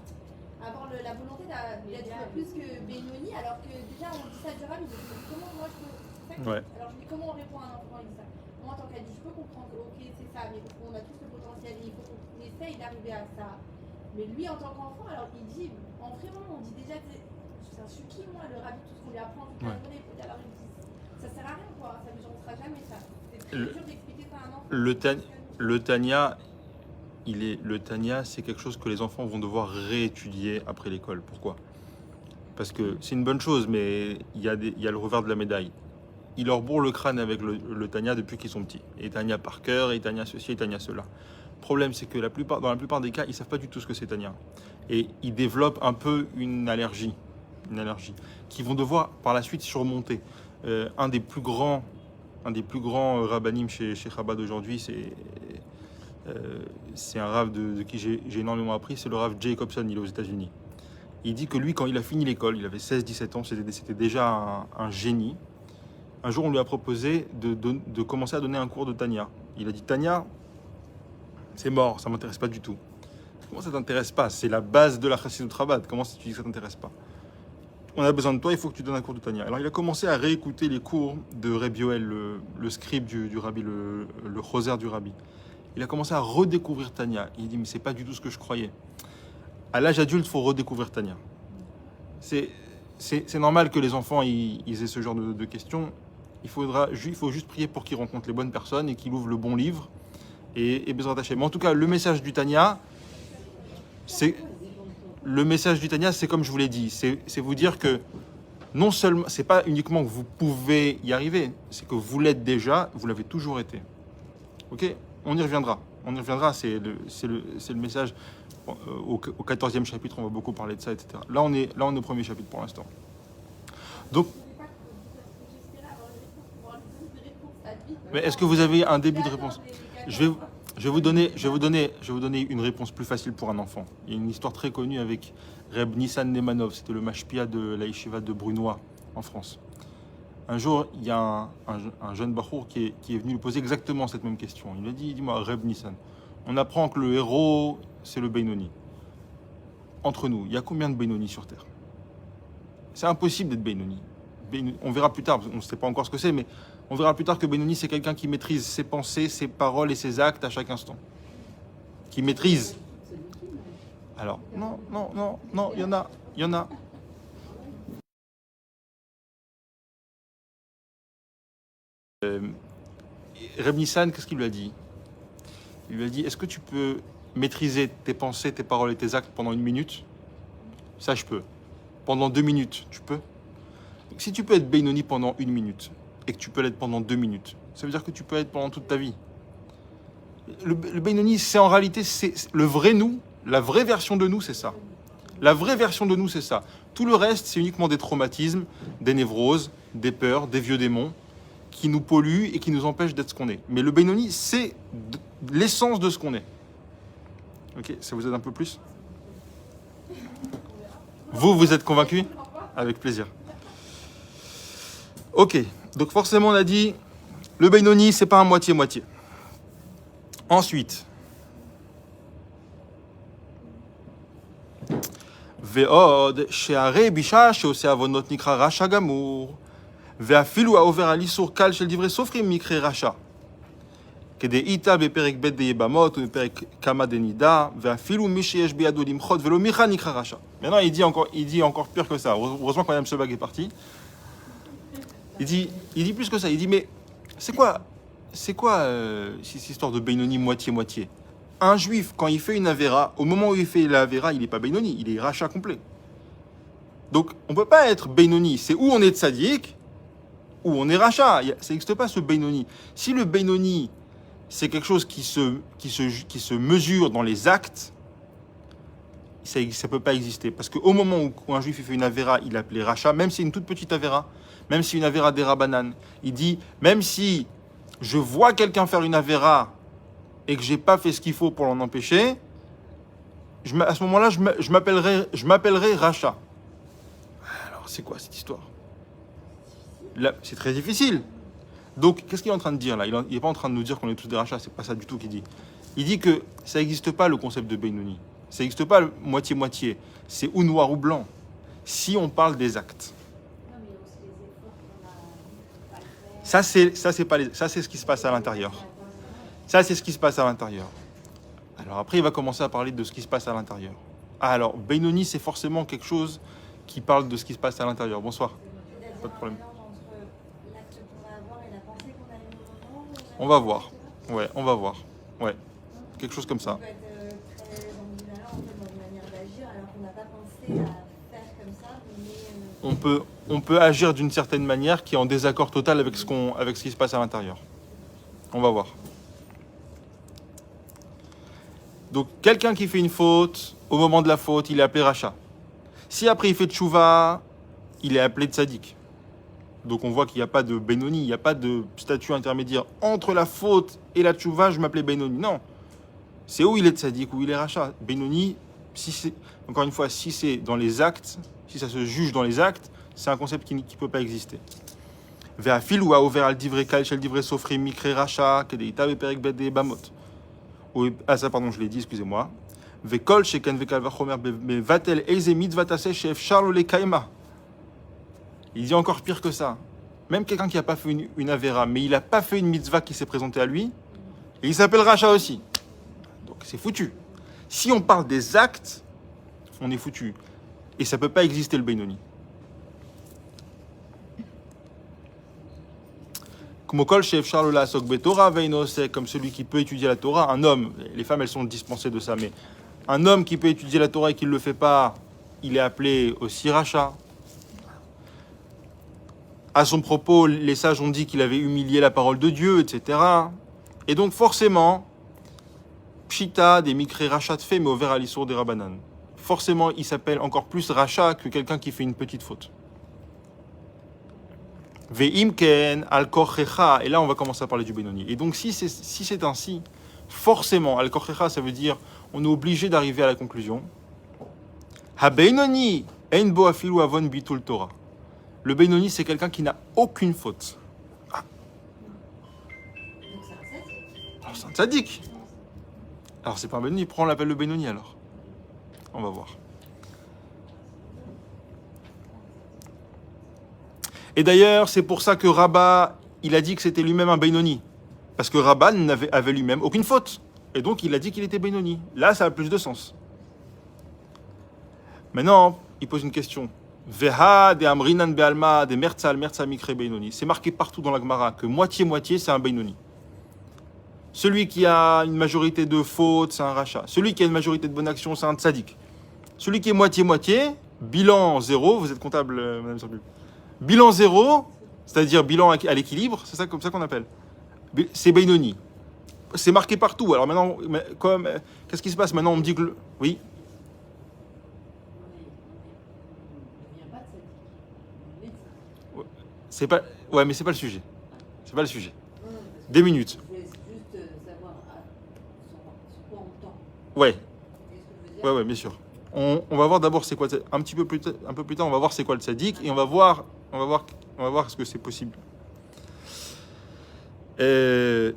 avoir la volonté d'être plus que Benoni, alors que déjà on dit ça du Rabbi. Donc comment moi je peux. Ouais. Alors je dis comment on répond à un enfant avec ça. Moi en tant qu'adulte, je peux comprendre, ok, c'est ça, mais parce qu'on a tous le potentiel et il faut qu'on essaye d'arriver à ça. Mais lui en tant qu'enfant, alors il dit, en vraiment, on dit déjà, c'est un suki, moi, le Rabbi, tout ce qu'on lui apprend toute la journée, alors il dit, ça sert à rien, quoi, ça ne sera jamais ça. C'est très dur d'expliquer ça à un enfant. Le Tanya, c'est quelque chose que les enfants vont devoir réétudier après l'école. Pourquoi? Parce que c'est une bonne chose, mais il y a le revers de la médaille. Ils leur bourrent le crâne avec le Tanya depuis qu'ils sont petits. Et Tanya par cœur, et Tanya ceci, et Tanya cela. Le problème, c'est que dans la plupart des cas, ils ne savent pas du tout ce que c'est Tanya. Et ils développent un peu une allergie, qu'ils vont devoir par la suite surmonter. Un des plus grands rabbanim chez Chabad aujourd'hui, c'est un rav de qui j'ai énormément appris, c'est le rav Jacobson, il est aux États-Unis. Il dit que lui, quand il a fini l'école, il avait 16-17 ans, c'était déjà un génie. Un jour, on lui a proposé de commencer à donner un cours de Tanya. Il a dit, Tanya, c'est mort, ça ne m'intéresse pas du tout. Comment ça ne t'intéresse pas? C'est la base de la Chassidut Chabad. Comment tu dis que ça ne t'intéresse pas? On a besoin de toi, il faut que tu donnes un cours de Tanya. Alors il a commencé à réécouter les cours de Rabbi Yoel, le scribe du rabbi, le choser du rabbi. Il a commencé à redécouvrir Tanya. Il dit, mais c'est pas du tout ce que je croyais. À l'âge adulte, il faut redécouvrir Tanya. C'est normal que les enfants ils aient ce genre de questions. Il faut juste prier pour qu'ils rencontrent les bonnes personnes et qu'ils ouvrent le bon livre et Bezrat Hashem. Mais en tout cas, le message du Tanya, c'est comme je vous l'ai dit, c'est vous dire que non seulement, c'est pas uniquement que vous pouvez y arriver, c'est que vous l'êtes déjà, vous l'avez toujours été. Ok, on y reviendra. C'est le message. Au 14e chapitre, on va beaucoup parler de ça, etc. Là, on est au premier chapitre pour l'instant. Donc, mais est-ce que vous avez un début de réponse? Je vais vous donner une réponse plus facile pour un enfant. Il y a une histoire très connue avec Reb Nissan Nemanov, c'était le mashpia de la yeshiva de Brunois en France. Un jour, il y a un jeune bachour qui est venu lui poser exactement cette même question. Il lui a dit, dis-moi, Reb Nissan, on apprend que le héros, c'est le Benoni. Entre nous, il y a combien de Benoni sur Terre? C'est impossible d'être Benoni. On verra plus tard, on ne sait pas encore ce que c'est, mais on verra plus tard que Benoni, c'est quelqu'un qui maîtrise ses pensées, ses paroles et ses actes à chaque instant. Qui maîtrise. Alors, non, il y en a. Reb Nissan, qu'est-ce qu'il lui a dit? Il lui a dit, est-ce que tu peux maîtriser tes pensées, tes paroles et tes actes pendant 1 minute? Ça, je peux. Pendant 2 minutes, tu peux? Si tu peux être Benoni pendant 1 minute et que tu peux l'être pendant 2 minutes, ça veut dire que tu peux être pendant toute ta vie. Le Benoni, c'est en réalité, c'est le vrai nous, la vraie version de nous, c'est ça. La vraie version de nous, c'est ça. Tout le reste, c'est uniquement des traumatismes, des névroses, des peurs, des vieux démons qui nous polluent et qui nous empêchent d'être ce qu'on est. Mais le Benoni, c'est l'essence de ce qu'on est. Ok, ça vous aide un peu plus? Vous êtes convaincus? Avec plaisir. Ok, donc forcément on a dit, le Benoni, c'est pas un moitié-moitié. Ensuite, Ve'od, she'arei bisha she'oseh avonot nikra rasha gamur, ve'afilu ha'over al isur kal shel divrei sofrim mikre rasha. כדאיתא בפרק ב' ביבמות ובפרק כמה דנידה, ואפילו מי שיש בידו למחות ולא מיכה נקרא רשע. Maintenant, il dit encore pire que ça. Heureusement que Mme Sebag est partie. Il dit plus que ça. Il dit, mais c'est quoi cette histoire de Benoni moitié-moitié? Un juif, quand il fait une avéra, au moment où il fait la avéra, il n'est pas Benoni, il est rachat complet. Donc, on ne peut pas être Benoni. C'est où on est tzaddik, ou on est rachat. Ça n'existe pas, ce Benoni. Si le Benoni, c'est quelque chose qui se mesure dans les actes, ça ne peut pas exister. Parce qu'au moment où un juif fait une avéra, il appelait rachat, même si c'est une toute petite avéra, même si c'est une avéra des Rabanan, il dit, même si je vois quelqu'un faire une avéra et que je n'ai pas fait ce qu'il faut pour l'en empêcher, à ce moment-là, je m'appellerai rachat. Alors, c'est quoi cette histoire? Là, c'est très difficile. Donc, qu'est-ce qu'il est en train de dire là? Il n'est pas en train de nous dire qu'on est tous des rachats, c'est pas ça du tout qu'il dit. Il dit que ça n'existe pas le concept de Benoni. Ça n'existe pas le moitié-moitié. C'est ou noir ou blanc. Si on parle des actes. Ça, c'est ce qui se passe à l'intérieur. Ça, c'est ce qui se passe à l'intérieur. Alors après, il va commencer à parler de ce qui se passe à l'intérieur. Ah, alors, Benoni, c'est forcément quelque chose qui parle de ce qui se passe à l'intérieur. Bonsoir. Pas de problème. On va voir. Ouais, on va voir. Ouais. Quelque chose comme ça. On peut être très ambivalent en fait, dans une manière d'agir alors qu'on n'a pas pensé à faire comme ça, mais on peut agir d'une certaine manière qui est en désaccord total avec ce qui se passe à l'intérieur. On va voir. Donc, quelqu'un qui fait une faute, au moment de la faute, il est appelé Racha. Si après il fait tchouva, il est appelé Tzadik. Donc on voit qu'il n'y a pas de Benoni, il n'y a pas de statut intermédiaire entre la faute et la tchouva, je m'appelais Benoni. Non. C'est où il est Tzadik, où il est Racha. Benoni, encore une fois, si c'est dans les actes, si ça se juge dans les actes, c'est un concept qui ne peut pas exister. Ve'afil ou a ouvert al divrei kal shel divrei sofri mikre Racha, kedeita beperek bet de bamot. Ah ça pardon, je l'ai dit, excusez-moi. Ve'kol sheken ve'kal vachomer bevatel eize mitzvah taseh she'efshar lo lekaima. Il dit encore pire que ça. Même quelqu'un qui n'a pas fait une avéra, mais il n'a pas fait une mitzvah qui s'est présentée à lui, et il s'appelle Racha aussi. Donc c'est foutu. Si on parle des actes, on est foutu. Et ça ne peut pas exister le Benoni. Comme celui qui peut étudier la Torah, un homme, les femmes elles sont dispensées de ça, mais un homme qui peut étudier la Torah et qui ne le fait pas, il est appelé aussi Racha. À son propos, les sages ont dit qu'il avait humilié la parole de Dieu, etc. Et donc forcément, Pshita des Mikre Racha de fait, mais ouvert à l'issour des Rabbanan. Forcément, il s'appelle encore plus Racha que quelqu'un qui fait une petite faute. Ve'imken al korchecha, et là on va commencer à parler du Benoni. Et donc si c'est ainsi, forcément, al korchecha ça veut dire, on est obligé d'arriver à la conclusion. Ha Benoni, ein bo afilu avon bitul Torah. Le Benoni, c'est quelqu'un qui n'a aucune faute. Ah. Alors, c'est un tzaddik. Alors, c'est pas un Benoni. Prends l'appel le Benoni, alors. On va voir. Et d'ailleurs, c'est pour ça que Rabba, il a dit que c'était lui-même un Benoni. Parce que Rabba avait lui-même aucune faute. Et donc, il a dit qu'il était Benoni. Là, ça a plus de sens. Maintenant, il pose une question. Veha de amrinan be'alma de merza mikre Benoni. C'est marqué partout dans la Gemara que moitié-moitié, c'est un Benoni. Celui qui a une majorité de fautes, c'est un Racha. Celui qui a une majorité de bonnes actions, c'est un Tzadik. Celui qui est moitié-moitié, bilan 0, vous êtes comptable, Madame Sorbu. Bilan 0, c'est-à-dire bilan à l'équilibre, c'est ça comme ça qu'on appelle. C'est Benoni. C'est marqué partout. Alors maintenant, qu'est-ce qui se passe maintenant? On me dit que... Oui. C'est pas... Ouais, mais c'est pas le sujet. C'est pas le sujet. 2 minutes. Je voulais juste savoir sur quoi on tend. Ouais. Ouais, bien sûr. On va voir d'abord c'est quoi un peu plus tard, on va voir c'est quoi le tzaddik et on va voir est-ce que c'est possible.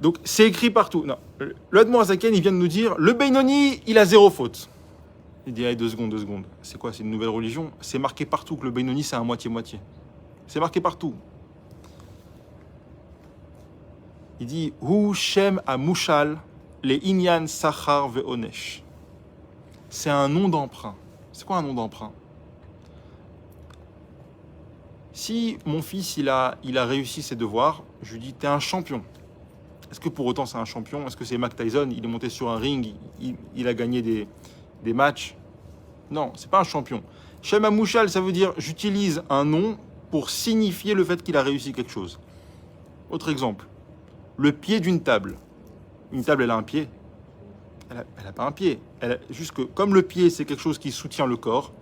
Donc c'est écrit partout. Non, le Admor Azaken, il vient de nous dire le Benoni, il a 0 faute. Il dit allez, 2 secondes. C'est quoi? C'est une nouvelle religion? C'est marqué partout que le Benoni c'est un moitié-moitié. C'est marqué partout. Il dit Hu Shem Amushal le Inyan Sachar Ve'onesh. C'est un nom d'emprunt. C'est quoi un nom d'emprunt? Si mon fils il a réussi ses devoirs, je lui dis t'es un champion. Est-ce que pour autant c'est un champion? Est-ce que c'est Mike Tyson? Il est monté sur un ring, il a gagné des matchs? Non, c'est pas un champion. Shem Amushal, ça veut dire j'utilise un nom pour signifier le fait qu'il a réussi quelque chose. Autre exemple, le pied d'une table. Une table, elle a un pied. Elle n'a pas un pied. Elle a juste que, comme le pied, c'est quelque chose qui soutient le corps,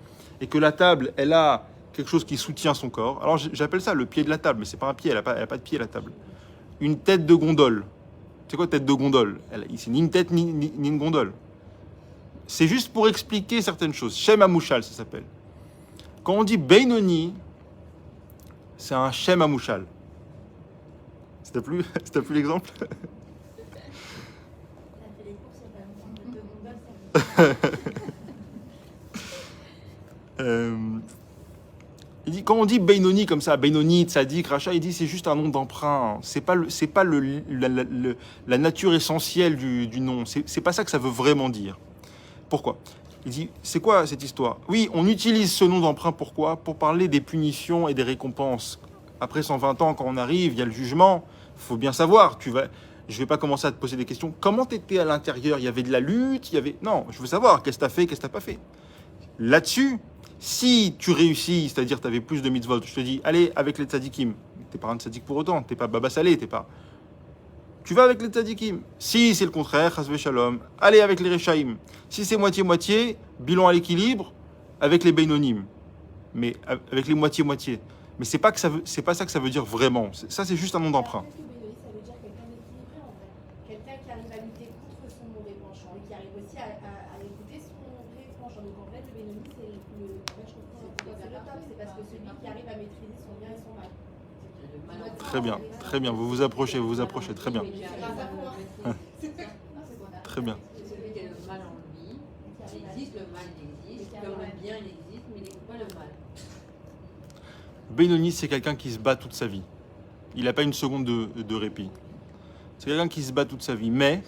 et que la table, elle a quelque chose qui soutient son corps. Alors j'appelle ça le pied de la table, mais c'est pas un pied, elle a pas de pied la table. Une tête de gondole. C'est quoi tête de gondole? C'est ni une tête ni une gondole. C'est juste pour expliquer certaines choses. Shem Amushal, ça s'appelle. Quand on dit Benoni, c'est un Shem Amushal. T'as plus l'exemple? Il dit, quand on dit Benoni comme ça, Benoni, Tzadik, Racha, il dit c'est juste un nom d'emprunt. C'est pas la nature essentielle du nom. C'est pas ça que ça veut vraiment dire. Pourquoi? Il dit, c'est quoi cette histoire? Oui, on utilise ce nom d'emprunt, pourquoi? Pour parler des punitions et des récompenses. Après 120 ans, quand on arrive, il y a le jugement. Il faut bien savoir, je ne vais pas commencer à te poser des questions. Comment tu étais à l'intérieur? Il y avait de la lutte, Non, je veux savoir, qu'est-ce que tu as fait, qu'est-ce que tu n'as pas fait? Là-dessus, si tu réussis, c'est-à-dire tu avais plus de mitzvot, je te dis, allez avec les tzadikim. Tu n'es pas un tzadik pour autant, tu n'es pas Baba Salé, tu vas avec les tzadikim. Si c'est le contraire, chasvé shalom, allez avec les rechaim. Si c'est moitié-moitié, bilan à l'équilibre, avec les beinonim. Mais avec les moitié-moitié. Mais c'est pas ça que ça veut dire vraiment. Ça, c'est juste un nom d'emprunt. Ça veut dire quelqu'un d'équilibré en fait. Quelqu'un qui arrive à lutter contre son mauvais penchant et qui arrive aussi à écouter son vrai penchant. Donc en fait, le Benoni, c'est le top. C'est parce que celui qui arrive à maîtriser son bien et son mal. Très bien. Vous vous approchez, très bien. Très bien. Celui qui a le mal en lui, il existe, le mal il existe, comme le bien il existe, mais il n'écoute pas le mal. Benoni, c'est quelqu'un qui se bat toute sa vie. Il n'a pas une seconde de répit. C'est quelqu'un qui se bat toute sa vie, mais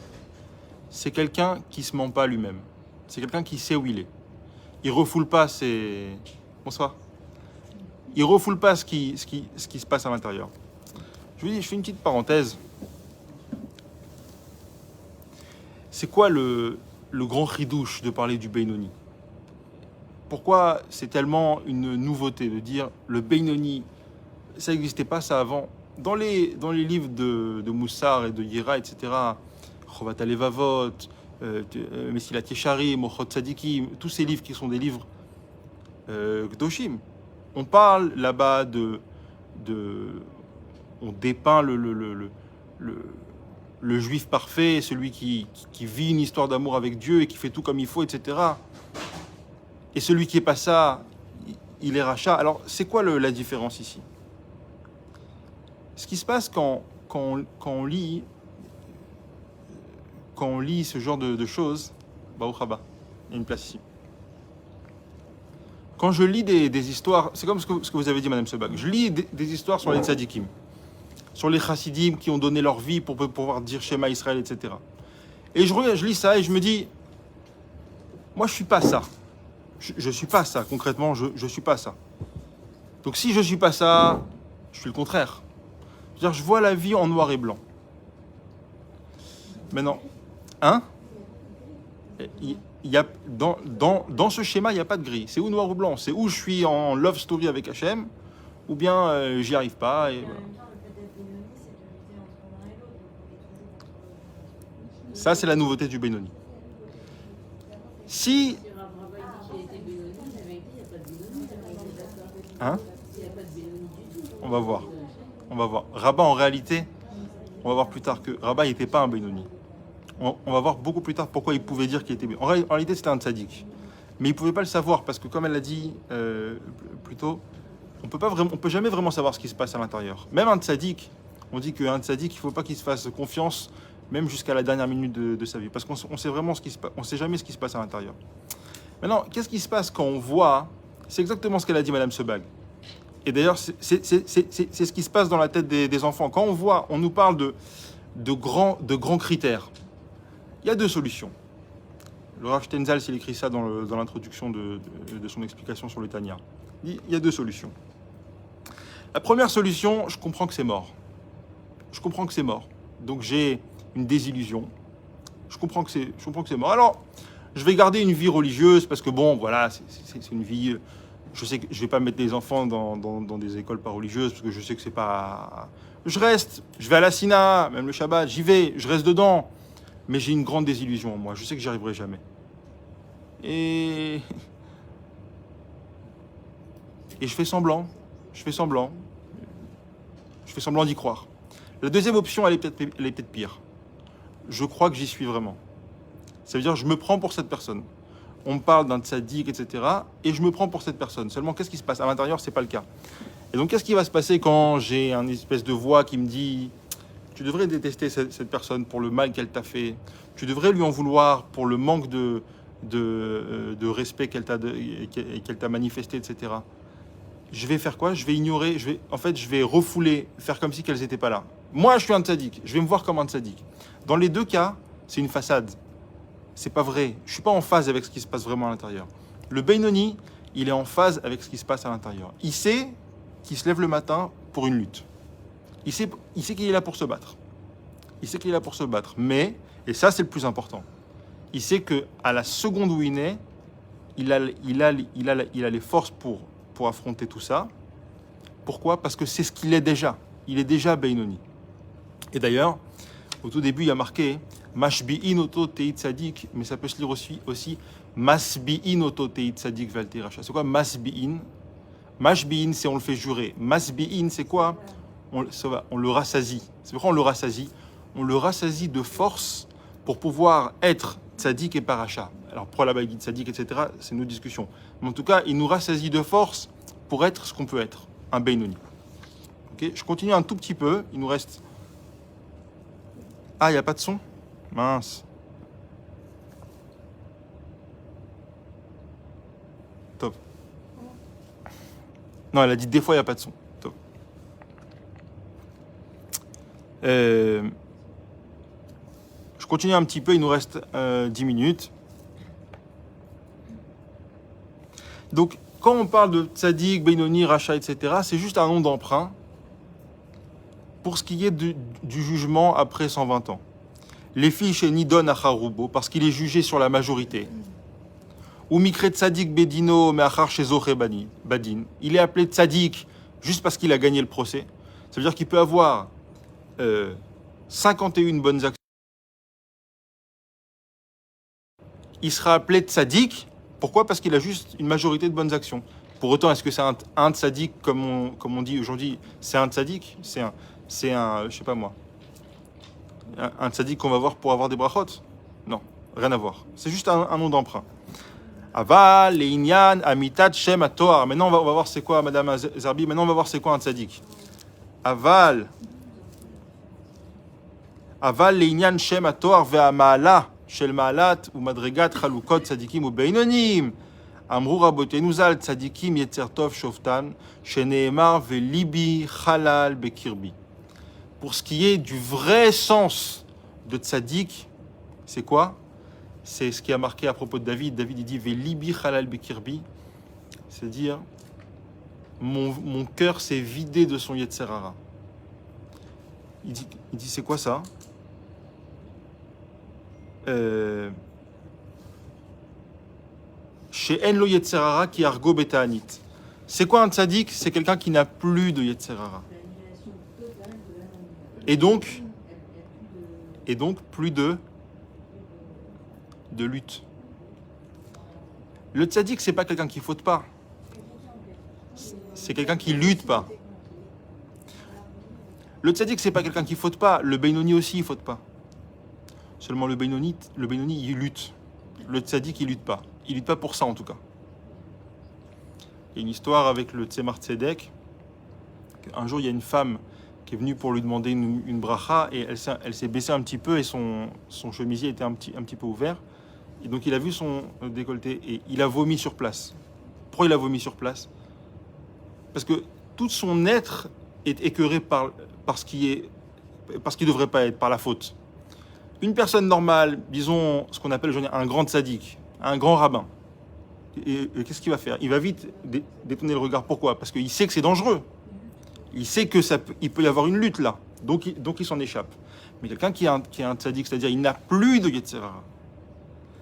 c'est quelqu'un qui ne se ment pas lui-même. C'est quelqu'un qui sait où il est. Il ne refoule pas ses... Bonsoir. Il ne refoule pas ce qui se passe à l'intérieur. Je fais une petite parenthèse. C'est quoi le grand chidouche de parler du Benoni? Pourquoi c'est tellement une nouveauté de dire le Benoni? Ça n'existait pas ça avant. Dans les livres de Moussar et de Yira, etc., Chovat Alevavot, Mesilat Yesharim, Mochot Tzadikim, tous ces livres qui sont des livres Gdoshim. On parle là-bas on dépeint le juif parfait, celui qui vit une histoire d'amour avec Dieu et qui fait tout comme il faut, etc. Et celui qui n'est pas ça, il est rachat. Alors, c'est quoi la différence ici? Ce qui se passe quand on lit ce genre de choses, Baruch Haba, il y a une place ici. Quand je lis des histoires, c'est comme ce que vous avez dit, Madame Sebag, je lis des histoires sur les tzadikim, sur les chassidim qui ont donné leur vie pour pouvoir dire Shema Israël, etc. Et je lis ça et je me dis, moi je suis pas ça. Je suis pas ça, concrètement, je suis pas ça. Donc si je suis pas ça, je suis le contraire. C'est-à-dire, je vois la vie en noir et blanc. Maintenant, il y a, dans ce schéma, il n'y a pas de gris. C'est ou noir ou blanc. C'est où je suis en love story avec Hachem, ou bien j'y arrive pas. Et voilà. Ça, c'est la nouveauté du Benoni. Si... On va voir. Rabat, en réalité, on va voir plus tard que Rabat n'était pas un Benoni. On va voir beaucoup plus tard pourquoi il pouvait dire qu'il était Benoni. En réalité, c'était un tzaddik. Mais il ne pouvait pas le savoir parce que, comme elle l'a dit plus tôt, on peut jamais vraiment savoir ce qui se passe à l'intérieur. Même un tzaddik, on dit qu'un tzaddik, il ne faut pas qu'il se fasse confiance, même jusqu'à la dernière minute de sa vie. Parce qu'on sait vraiment on sait jamais ce qui se passe à l'intérieur. Maintenant, qu'est-ce qui se passe quand on voit... C'est exactement ce qu'elle a dit, Madame Sebag. Et d'ailleurs, c'est ce qui se passe dans la tête des enfants. Quand on nous parle de grands critères, il y a deux solutions. Le Rav Stenzal, il écrit ça dans l'introduction de son explication sur le Tanya. Il y a deux solutions. La première solution, je comprends que c'est mort. Donc j'ai une désillusion. Je comprends que c'est mort. Alors, je vais garder une vie religieuse parce que bon, voilà, c'est une vie... Je sais que je ne vais pas mettre les enfants dans des écoles pas religieuses parce que je sais que c'est pas... Je vais à la Sina, même le Shabbat, j'y vais, je reste dedans. Mais j'ai une grande désillusion en moi. Je sais que j'y arriverai jamais. Et je fais semblant. Je fais semblant d'y croire. La deuxième option, elle est peut-être pire. Je crois que j'y suis vraiment. Ça veut dire que je me prends pour cette personne. On me parle d'un tzaddik, etc. Et je me prends pour cette personne. Seulement, qu'est-ce qui se passe? À l'intérieur, ce n'est pas le cas. Et donc, qu'est-ce qui va se passer quand j'ai une espèce de voix qui me dit « Tu devrais détester cette personne pour le mal qu'elle t'a fait. tu devrais lui en vouloir pour le manque de respect qu'elle t'a manifesté, etc. Je vais faire quoi? Je vais ignorer, je vais refouler, faire comme si qu'elles n'étaient pas là. Moi, je suis un tzaddik, je vais me voir comme un tzaddik. Dans les deux cas, c'est une façade. C'est pas vrai. Je suis pas en phase avec ce qui se passe vraiment à l'intérieur. Le Beinoni, il est en phase avec ce qui se passe à l'intérieur. Il sait qu'il se lève le matin pour une lutte. Il sait qu'il est là pour se battre. Il sait qu'il est là pour se battre. Mais, et ça c'est le plus important, il sait qu'à la seconde où il naît, il a les forces pour affronter tout ça. Pourquoi? Parce que c'est ce qu'il est déjà. Il est déjà Beinoni. Et d'ailleurs, au tout début, il y a marqué Mashbi'in oto teit tzadik, mais ça peut se lire aussi Masbi'in oto teit tzadik valti racha. C'est quoi Masbi'in? Mashbi'in, c'est on le fait jurer. Masbi'in, c'est quoi? On le rassasie. C'est pourquoi on le rassasie? On le rassasie de force pour pouvoir être tzadik et paracha. Alors, pour la baïdi tzadik, etc., c'est nos discussions. Mais en tout cas, il nous rassasie de force pour être ce qu'on peut être, un Beinoni. Okay, je continue un tout petit peu. Il nous reste... Ah, il n'y a pas de son? Mince. Top. Non, elle a dit des fois il n'y a pas de son. Top. Je continue un petit peu, il nous reste 10 minutes. Donc, quand on parle de tzaddik, Beinoni, Racha, etc., c'est juste un nom d'emprunt pour ce qui est du jugement après 120 ans. Les filles chez Nidon Acharubo, parce qu'il est jugé sur la majorité. Ou Mikre Tzadik Bedino Meachar chez Zoché Badin. Il est appelé Tzadik juste parce qu'il a gagné le procès. Ça veut dire qu'il peut avoir 51 bonnes actions. Il sera appelé Tzadik. Pourquoi? Parce qu'il a juste une majorité de bonnes actions. Pour autant, est-ce que c'est un Tzadik, comme on dit aujourd'hui, c'est un Tzadik? C'est un, je sais pas moi, un tzaddik qu'on va voir pour avoir des brachot? Non, rien à voir. C'est juste un nom d'emprunt. Aval, Leinyan, Amitat, Shem, Atoar. Maintenant, on va voir c'est quoi, Madame Zerbi. Maintenant, on va voir c'est quoi un tzaddik. Aval, Leinyan, Shem, Atoar, Ve'amala, Shel Maalat, ou Madregat, Chalukot, Tzadikim, ou Beinonim. Amrou Rabotenu Zal, Tzadikim, Yetzer Tov, Shoftan, Sheneemar, Ve'libi, Chalal, Bekirbi. Pour ce qui est du vrai sens de tzaddik, c'est quoi? C'est ce qui a marqué à propos de David. David, il dit « Velibi halal bekirbi », c'est-à-dire « Mon cœur s'est vidé de son yetzer hara ». Il dit c'est quoi ça? Chez En lo yetzer hara ki argo beta'anit. C'est quoi un tzaddik? C'est quelqu'un qui n'a plus de yetzer hara. Et donc plus de lutte. Le tzaddik, c'est pas quelqu'un qui faute pas. C'est quelqu'un qui lutte pas. Le tzaddik, c'est pas quelqu'un qui faute pas. Le Beinoni aussi, il faute pas. Seulement le Beinoni, il lutte. Le tzaddik, il lutte pas. Il lutte pas pour ça, en tout cas. Il y a une histoire avec le Tzemar Tzedek. Un jour, il y a une femme qui est venue pour lui demander une bracha et elle s'est baissée un petit peu et son chemisier était un petit peu ouvert. Et donc il a vu son décolleté et il a vomi sur place. Pourquoi il a vomi sur place? Parce que tout son être est écœuré par ce qui ne devrait pas être, par la faute. Une personne normale, disons ce qu'on appelle un grand tzaddik, un grand rabbin, et qu'est-ce qu'il va faire? Il va vite détourner le regard. Pourquoi? Parce qu'il sait que c'est dangereux. Il sait qu'il peut y avoir une lutte là, donc il s'en échappe. Mais quelqu'un qui est un tzaddik, c'est-à-dire il n'a plus de yetzer hara.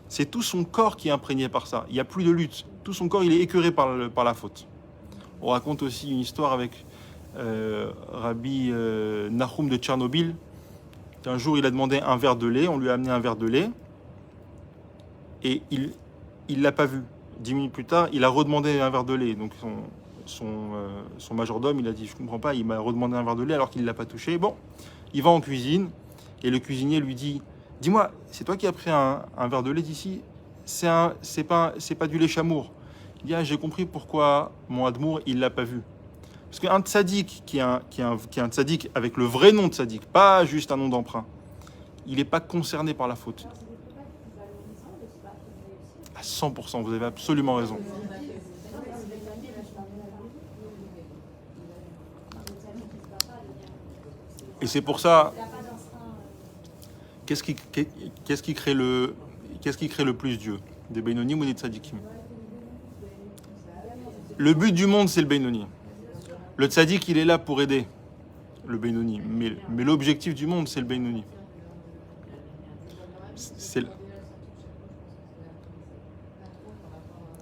C'est tout son corps qui est imprégné par ça. Il n'y a plus de lutte. Tout son corps, il est écœuré par la faute. On raconte aussi une histoire avec Rabbi Nahum de Tchernobyl. Un jour, il a demandé un verre de lait. On lui a amené un verre de lait. Et il ne l'a pas vu. 10 minutes plus tard, il a redemandé un verre de lait. Donc son majordome, il a dit « Je ne comprends pas, il m'a redemandé un verre de lait alors qu'il ne l'a pas touché. » Bon, il va en cuisine et le cuisinier lui dit « Dis-moi, c'est toi qui as pris un verre de lait d'ici? C'est pas du lait chamour. » Il dit « Ah, j'ai compris pourquoi mon admour, il ne l'a pas vu. » Parce qu'un tzaddik qui est un tzaddik avec le vrai nom de tzaddik, pas juste un nom d'emprunt, Il n'est pas concerné par la faute. À 100%, vous avez absolument raison. Et c'est pour ça, qu'est-ce qui crée le plus Dieu? Des Beinonim ou des Tzadikim? Le but du monde, c'est le Beinoni. Le Tzadik, il est là pour aider le Beinoni. Mais l'objectif du monde, c'est le Beinoni. C'est...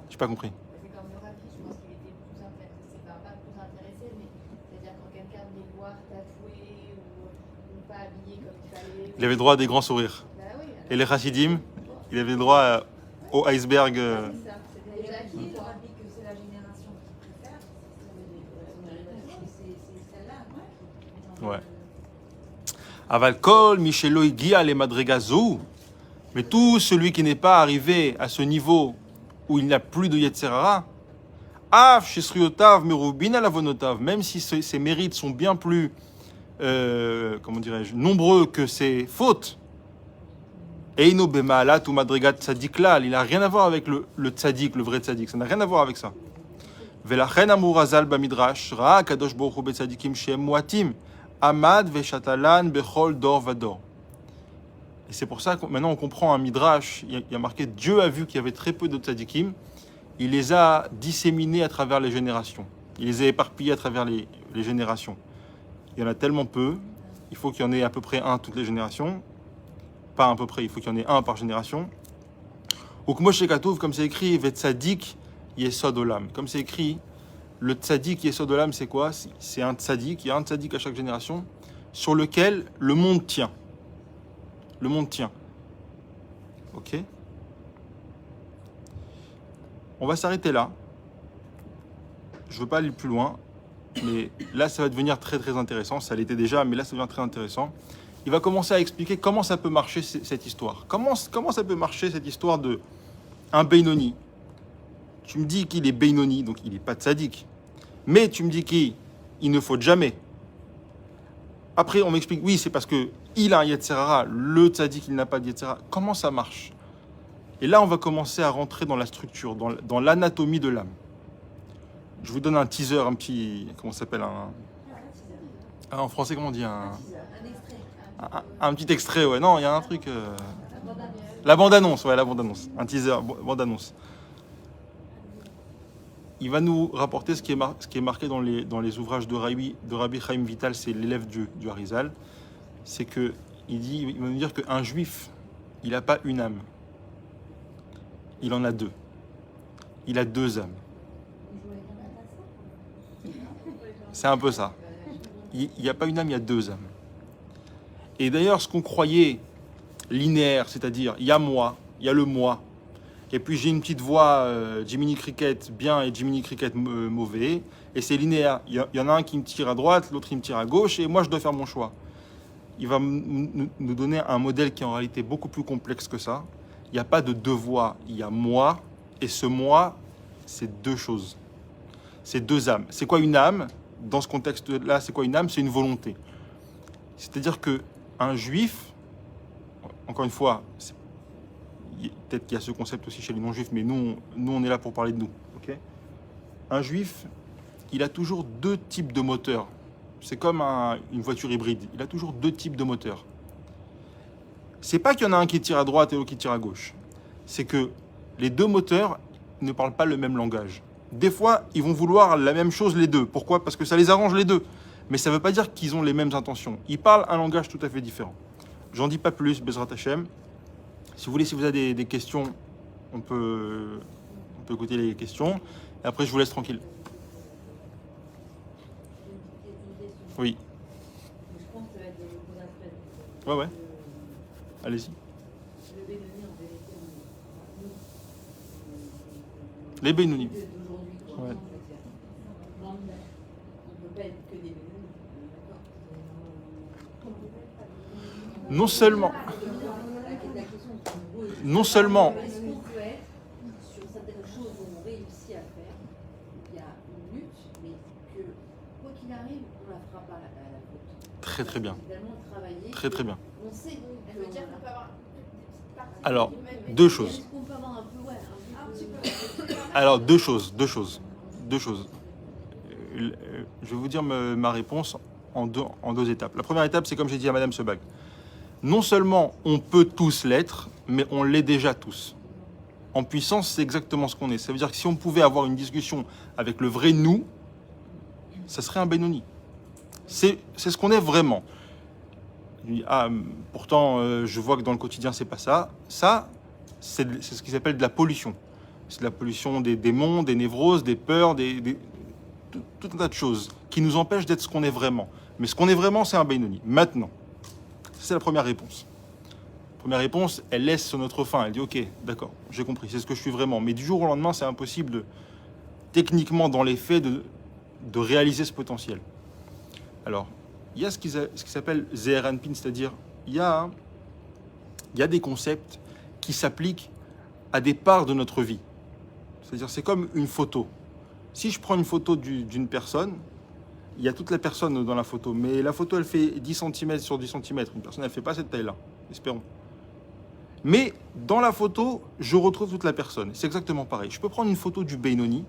J'ai pas compris. C'est comme le rapide, je pense qu'il était plus intéressé, pas plus intéressé, mais c'est-à-dire quand quelqu'un venait le voir tatoué ou pas habillé comme il fallait. Il avait droit à des grands sourires. Bah oui, Et les Chassidim, il avait droit au iceberg. c'est ça. C'était déjà qui qui, le rabbi que c'est la génération qui préfère, c'est celle-là. Ouais. Aval kol michelo igia le madregazu. Mais tout celui qui n'est pas arrivé à ce niveau où il n'y a plus de Yetzerara, Av Shesriotav Merubin Alavonotav, même si ses mérites sont bien plus comment dirais-je, nombreux que ses fautes, Eino Bemaalat ou Madrigat Tzadiklal, il n'a rien à voir avec le Tzadik, le vrai Tzadik, ça n'a rien à voir avec ça. Velachen Amurazal Bamidrash, Ra Kadosh Baruch Hu Betzadikim Shem Muatim, Amad Veshatalan Bechol Dor Vador. Et c'est pour ça que maintenant on comprend un midrash, il y a marqué Dieu a vu qu'il y avait très peu de tzadikim, il les a disséminés à travers les générations, il les a éparpillés à travers les générations. Il y en a tellement peu, il faut qu'il y en ait à peu près un toutes les générations, pas à peu près, il faut qu'il y en ait un par génération. Ou comme c'est écrit, Vet tzadik yesod olam, comme c'est écrit, le tzadik yesod olam c'est quoi? C'est un tzadik, il y a un tzadik à chaque génération, sur lequel le monde tient. Le monde tient. Ok? On va s'arrêter là. Je ne veux pas aller plus loin, mais là, ça va devenir très très intéressant. Ça l'était déjà, mais là, ça devient très intéressant. Il va commencer à expliquer comment ça peut marcher cette histoire. Comment ça peut marcher cette histoire de un Beinoni. Tu me dis qu'il est Beinoni, donc il n'est pas tzaddik. Mais tu me dis qu'il ne faute jamais. Après, on m'explique, oui, c'est parce que il a un Yetzerara, le tzaddik, il n'a pas de Yetzerara. Comment ça marche? Et là, on va commencer à rentrer dans la structure, dans l'anatomie de l'âme. Je vous donne un teaser, un petit... Comment ça s'appelle en français, comment on dit un petit extrait, ouais. Non, il y a un truc... La bande-annonce, ouais, la bande-annonce. Un teaser, bande-annonce. Il va nous rapporter ce qui est marqué dans les ouvrages de Rabbi Chaim Vital, c'est l'élève du Harizal. C'est que il va nous dire qu'un juif, il n'a pas une âme. Il en a deux. Il a deux âmes. C'est un peu ça. Il n'y a pas une âme, il y a deux âmes. Et d'ailleurs, ce qu'on croyait linéaire, c'est-à-dire il y a moi, il y a le moi, et puis j'ai une petite voix Jiminy Cricket bien et Jiminy Cricket mauvais, et c'est linéaire. Il y en a un qui me tire à droite, l'autre il me tire à gauche, et moi je dois faire mon choix. Il va nous donner un modèle qui est en réalité beaucoup plus complexe que ça. Il n'y a pas de deux voix, il y a moi, et ce moi, c'est deux choses. C'est deux âmes. C'est quoi une âme? Dans ce contexte-là, c'est quoi une âme? C'est une volonté. C'est-à-dire qu'un juif, encore une fois, peut-être qu'il y a ce concept aussi chez les non-juifs, mais nous on est là pour parler de nous. Okay? Un juif, il a toujours deux types de moteurs. C'est comme une voiture hybride. Il a toujours deux types de moteurs. C'est pas qu'il y en a un qui tire à droite et l'autre qui tire à gauche. C'est que les deux moteurs ne parlent pas le même langage. Des fois, ils vont vouloir la même chose les deux. Pourquoi? Parce que ça les arrange les deux. Mais ça ne veut pas dire qu'ils ont les mêmes intentions. Ils parlent un langage tout à fait différent. J'en dis pas plus, Bezrat Hashem. Si vous voulez, si vous avez des questions, on peut écouter les questions. Et après, je vous laisse tranquille. Oui. Je pense que ça va être des gros aspects. Ouais. Allez-y. Le Benoni, en vérité, Les Benoni. d'aujourd'hui, quoi. Ouais. On ne peut pas être que des Benoni. D'accord. Non seulement. Non seulement. Est-ce qu'on peut être sur certaines choses où on réussit à faire, il y a une lutte, mais que quoi qu'il arrive, on la fera pas à la faute. Très très bien. Évidemment, travailler. Très très bien. On sait que Alors, deux choses. On peut avoir un peu, ouais, Un petit peu. Alors, deux choses. Je vais vous dire ma réponse en deux étapes. La première étape, c'est comme j'ai dit à Madame Sebag. Non seulement on peut tous l'être, mais on l'est déjà tous. En puissance, c'est exactement ce qu'on est. Ça veut dire que si on pouvait avoir une discussion avec le vrai nous, ça serait un Benoni. C'est ce qu'on est vraiment. Ah, pourtant, je vois que dans le quotidien, c'est pas ça. Ça, c'est ce qui s'appelle de la pollution. C'est de la pollution des démons, des névroses, des peurs, tout un tas de choses qui nous empêchent d'être ce qu'on est vraiment. Mais ce qu'on est vraiment, c'est un Benoni. Maintenant, c'est la première réponse. Première réponse, elle laisse sur notre fin. Elle dit, ok, d'accord, j'ai compris, c'est ce que je suis vraiment. Mais du jour au lendemain, c'est impossible, techniquement, dans les faits, de réaliser ce potentiel. Alors, il y a ce qui s'appelle Zeher Anpin, c'est-à-dire, il y a des concepts qui s'appliquent à des parts de notre vie. C'est-à-dire, c'est comme une photo. Si je prends une photo d'une personne, il y a toute la personne dans la photo, mais la photo, elle fait 10 cm sur 10 cm. Une personne, elle ne fait pas cette taille-là, espérons. Mais dans la photo, je retrouve toute la personne. C'est exactement pareil. Je peux prendre une photo du Benoni.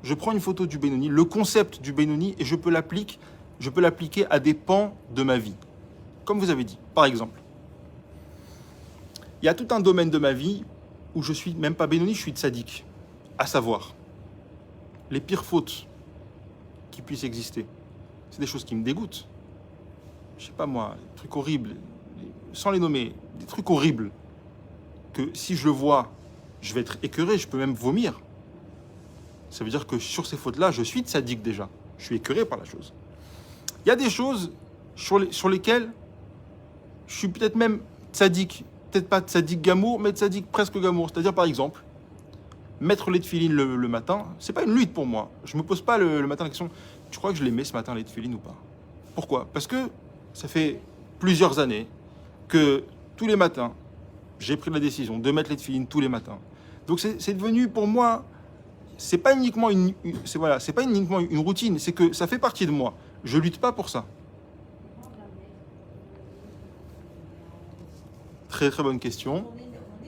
Je prends une photo du Benoni, le concept du Benoni, et je peux l'appliquer à des pans de ma vie. Comme vous avez dit, par exemple. Il y a tout un domaine de ma vie où je suis même pas Benoni, je suis tzaddik. À savoir, les pires fautes qui puissent exister. C'est des choses qui me dégoûtent. Je sais pas moi, des trucs horribles, sans les nommer, des trucs horribles que si je le vois, je vais être écœuré, je peux même vomir. Ça veut dire que sur ces fautes-là, je suis tzaddik déjà. Je suis écœuré par la chose. Il y a des choses sur lesquelles je suis peut-être même tzaddik. Peut-être pas tzaddik gamour, mais tzaddik presque gamour. C'est-à-dire, par exemple, mettre les tefilines le matin, c'est pas une lutte pour moi. Je me pose pas le matin la question, tu crois que je les mets ce matin, les tefilines ou pas? Pourquoi? Parce que ça fait plusieurs années que tous les matins, j'ai pris la décision de mettre les tefilines tous les matins. Donc c'est devenu pour moi, c'est pas uniquement une routine, c'est que ça fait partie de moi. Je lutte pas pour ça. Très très bonne question. On est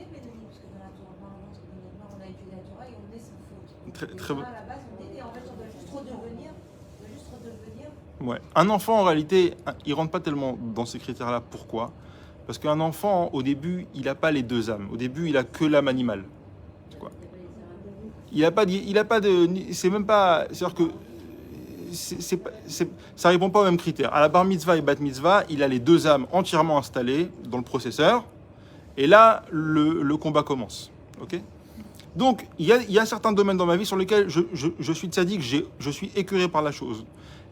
Benoni, parce que dans la Torah, on a étudié la Torah et on est sans faute. Très, Donc, très bon. à la base, on est, et en fait, on doit juste redevenir. Ouais. Un enfant, en réalité, il rentre pas tellement dans ces critères-là. Pourquoi? Parce qu'un enfant, au début, il n'a pas les deux âmes. Au début, il a que l'âme animale. C'est quoi? Il a pas de, c'est même pas, c'est-à-dire que ça répond pas aux mêmes critères. À la bar mitzvah et bat mitzvah, il a les deux âmes entièrement installées dans le processeur. Et là, le combat commence. Ok? Donc, il y a certains domaines dans ma vie sur lesquels je suis tzaddik, je suis écœuré par la chose.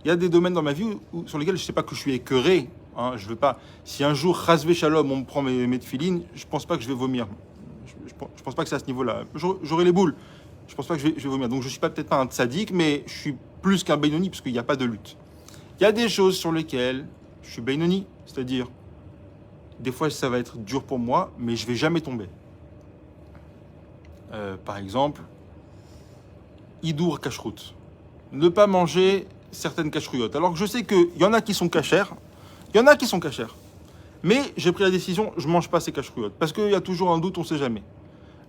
Il y a des domaines dans ma vie sur lesquels je ne sais pas que je suis écœuré. Hein, je veux pas. Si un jour, chasvé shalom, on me prend mes tefilines, je ne pense pas que je vais vomir. Je pense pas que c'est à ce niveau-là. J'aurai les boules. Je ne pense pas que je vais vomir. Donc, je ne suis peut-être pas un tzaddik, mais je suis plus qu'un Benoni, parce qu'il n'y a pas de lutte. Il y a des choses sur lesquelles je suis Benoni, c'est-à-dire, des fois, ça va être dur pour moi, mais je ne vais jamais tomber. Par exemple, Idour Kashrut. Ne pas manger certaines kashruyot. Alors que je sais qu'il y en a qui sont cachères, mais j'ai pris la décision, je ne mange pas ces kashruyot. Parce qu'il y a toujours un doute, on ne sait jamais.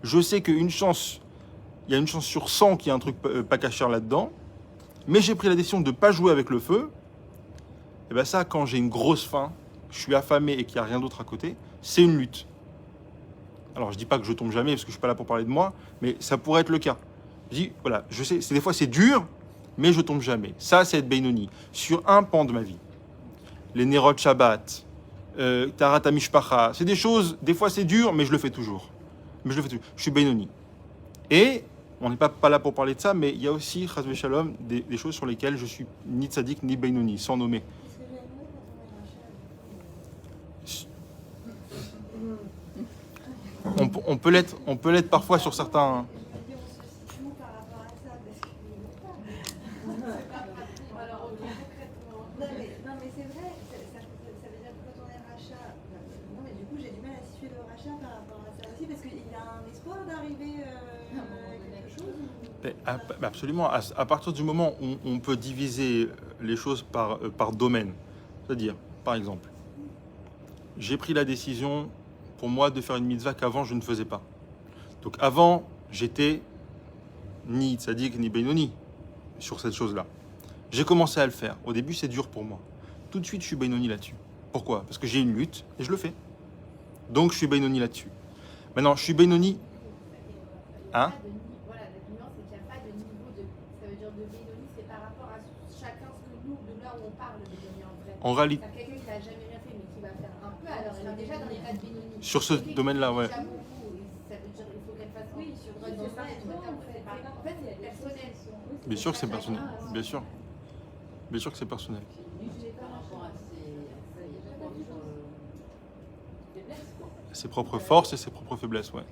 Je sais qu'il y a une chance sur 100 qu'il y a un truc pas cachère là-dedans, mais j'ai pris la décision de ne pas jouer avec le feu. Et bien ça, quand j'ai une grosse faim, je suis affamé et qu'il n'y a rien d'autre à côté, c'est une lutte. Alors, je ne dis pas que je tombe jamais, parce que je ne suis pas là pour parler de moi, mais ça pourrait être le cas. Je dis, voilà, je sais, des fois c'est dur, mais je tombe jamais. Ça, c'est être Benoni, sur un pan de ma vie. Les Nerot Shabbat, Tarat Amishpacha, c'est des choses, des fois c'est dur, mais je le fais toujours. Je suis Benoni. Et, on n'est pas là pour parler de ça, mais il y a aussi, Chazvé Shalom, des choses sur lesquelles je suis ni tzaddik, ni Benoni, sans nommer. On peut l'être parfois sur certains. Non mais c'est vrai, ça veut dire que quand on est rachat, non mais du coup j'ai du mal à situer le rachat par rapport à ça aussi, parce qu'il y a un espoir d'arriver à quelque chose. Absolument, à partir du moment où on peut diviser les choses par domaine, c'est-à-dire, par exemple, j'ai pris la décision pour moi de faire une mitzvah qu'avant je ne faisais pas. Donc avant, j'étais ni tzaddik ni Benoni sur cette chose-là. J'ai commencé à le faire. Au début, c'est dur pour moi. Tout de suite, je suis Benoni là-dessus. Pourquoi? Parce que j'ai une lutte et je le fais. Donc, je suis Benoni là-dessus. Maintenant, je suis Benoni. Hein? Voilà, la nuance, c'est qu'il n'y a pas de niveau de. Ça veut dire de Benoni, c'est par rapport à chacun ce que nous, de là où on parle de Benoni en vrai. En réalité. Quelqu'un qui n'a jamais rien fait, mais qui va faire un peu, alors elle est déjà dans l'état de Benoni. Sur ce domaine-là, ouais. Ça veut dire qu'il faut qu'elle fasse oui, sur le de ça, en fait, c'est personnel. Bien sûr que c'est personnel. Bien sûr. Bien sûr que c'est personnel. Ses propres forces et ses propres faiblesses, ouais.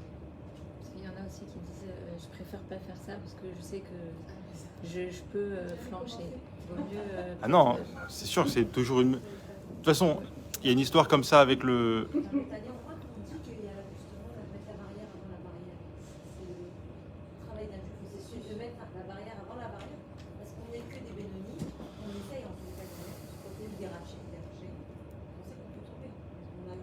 Il y en a aussi qui disent je préfère pas faire ça parce que je sais que je peux flancher. Vaut mieux, Ah non, c'est sûr que c'est toujours une. De toute façon, il y a une histoire comme ça avec le. Dans l'Italien, on dit qu'il y a justement mettre la barrière avant la barrière. C'est le travail d'un juif, c'est de mettre la barrière avant la barrière. Parce qu'on n'est que des bénonis, on essaye en tout cas de se protéger des rachets. On sait qu'on peut tomber. On a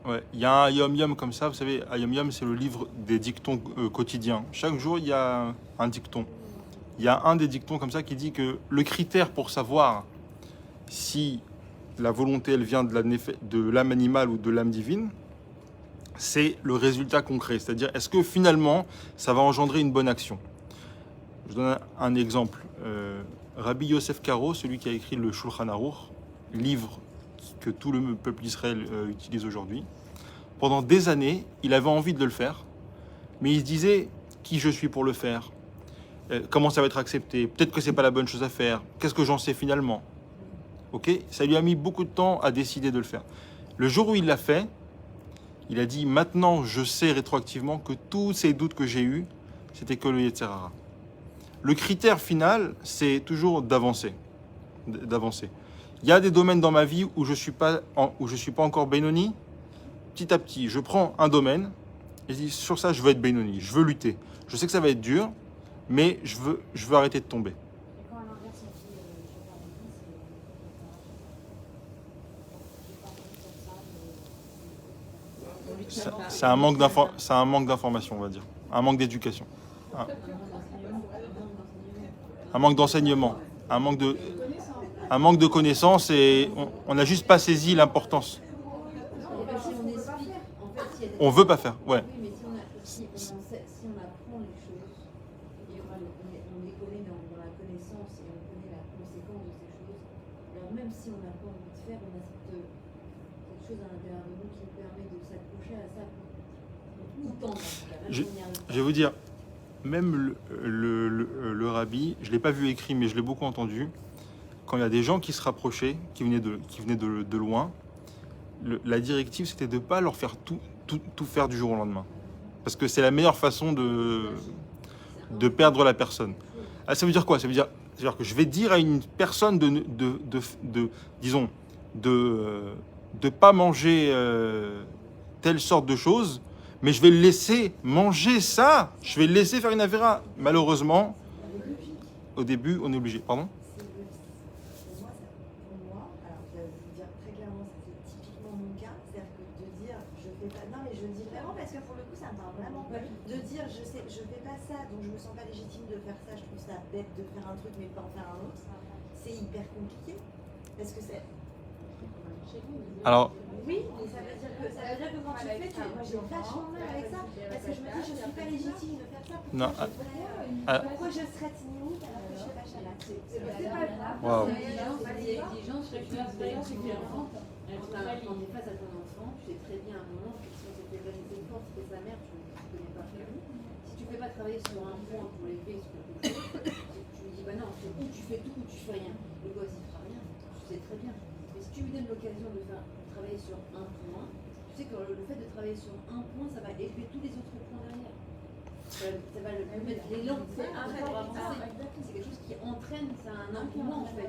Ouais, il y a un Yom Yom comme ça, vous savez, un Yom Yom c'est le livre des dictons quotidiens. Chaque jour il y a un dicton. Il y a un des dictons comme ça qui dit que le critère pour savoir si la volonté elle vient de l'âme animale ou de l'âme divine, c'est le résultat concret. C'est-à-dire est-ce que finalement ça va engendrer une bonne action. Je donne un exemple. Rabbi Yosef Karo, celui qui a écrit le Shulchan Aruch, livre que tout le peuple d'Israël utilise aujourd'hui. Pendant des années, il avait envie de le faire, mais il se disait qui je suis pour le faire, comment ça va être accepté, peut-être que c'est pas la bonne chose à faire, qu'est-ce que j'en sais finalement. Ok, ça lui a mis beaucoup de temps à décider de le faire. Le jour où il l'a fait, il a dit maintenant je sais rétroactivement que tous ces doutes que j'ai eus, c'était que le Yetzer Hara. Le critère final, c'est toujours d'avancer. Il y a des domaines dans ma vie où je suis pas encore Benoni. Petit à petit, je prends un domaine et je dis sur ça, je veux être Benoni, je veux lutter. Je sais que ça va être dur, mais je veux arrêter de tomber. Et quand à l'inverse, on dit je vais pas C'est un manque d'information, on va dire. Un manque d'éducation. Un manque d'enseignement. Un manque de connaissances et on n'a juste pas saisi l'importance. On veut pas faire, ouais. Oui, mais si on apprend les choses, et on les connaît dans la connaissance et on connaît la conséquence de ces choses, alors même si on n'a pas envie de faire, on a cette chose à l'intérieur de nous qui permet de s'accrocher à ça. Ou tendre, en tout cas. Je vais vous dire, même le rabbi, je ne l'ai pas vu écrit, mais je l'ai beaucoup entendu, quand il y a des gens qui se rapprochaient, qui venaient de loin, la directive, c'était de ne pas leur faire tout faire du jour au lendemain. Parce que c'est la meilleure façon de perdre la personne. Ah, ça veut dire quoi? Ça veut dire que je vais dire à une personne disons, de pas manger telle sorte de choses, mais je vais le laisser manger ça. Je vais le laisser faire une avéra. Malheureusement, au début, on est obligé. Pardon? Pour moi, alors je vais vous dire très clairement, c'est typiquement mon cas, c'est-à-dire que de dire je fais pas. Non mais je le dis vraiment parce que pour le coup ça me parle vraiment. De dire je fais pas ça, donc je me sens pas légitime de faire ça, je trouve ça bête de faire un truc mais pas en faire un autre. C'est hyper compliqué. Parce que c'est. Alors, oui, mais ça veut dire que quand tu le fais, moi j'ai vachement mal avec ça, parce que je me dis je suis pas légitime de faire ça. non, Pourquoi je serais timide alors que je fais pas ça? C'est pas grave. wow. L'exigence, c'est que quand tu es face à ton enfant, tu sais très bien à un moment que si on s'était organisé une force, c'était sa mère, tu ne connais pas. Si tu ne fais pas travailler sur un point pour l'élever sur quelque chose, tu lui dis bah non, c'est ou tu fais tout ou tu fais rien. Le gosse il fera rien, tu sais très bien. Mais si tu lui donnes l'occasion de travailler sur un point, tu sais que le fait de travailler sur un point, ça va élever tous les autres points derrière. Ça va le mettre l'élan, c'est quelque chose qui entraîne, c'est un argument en fait.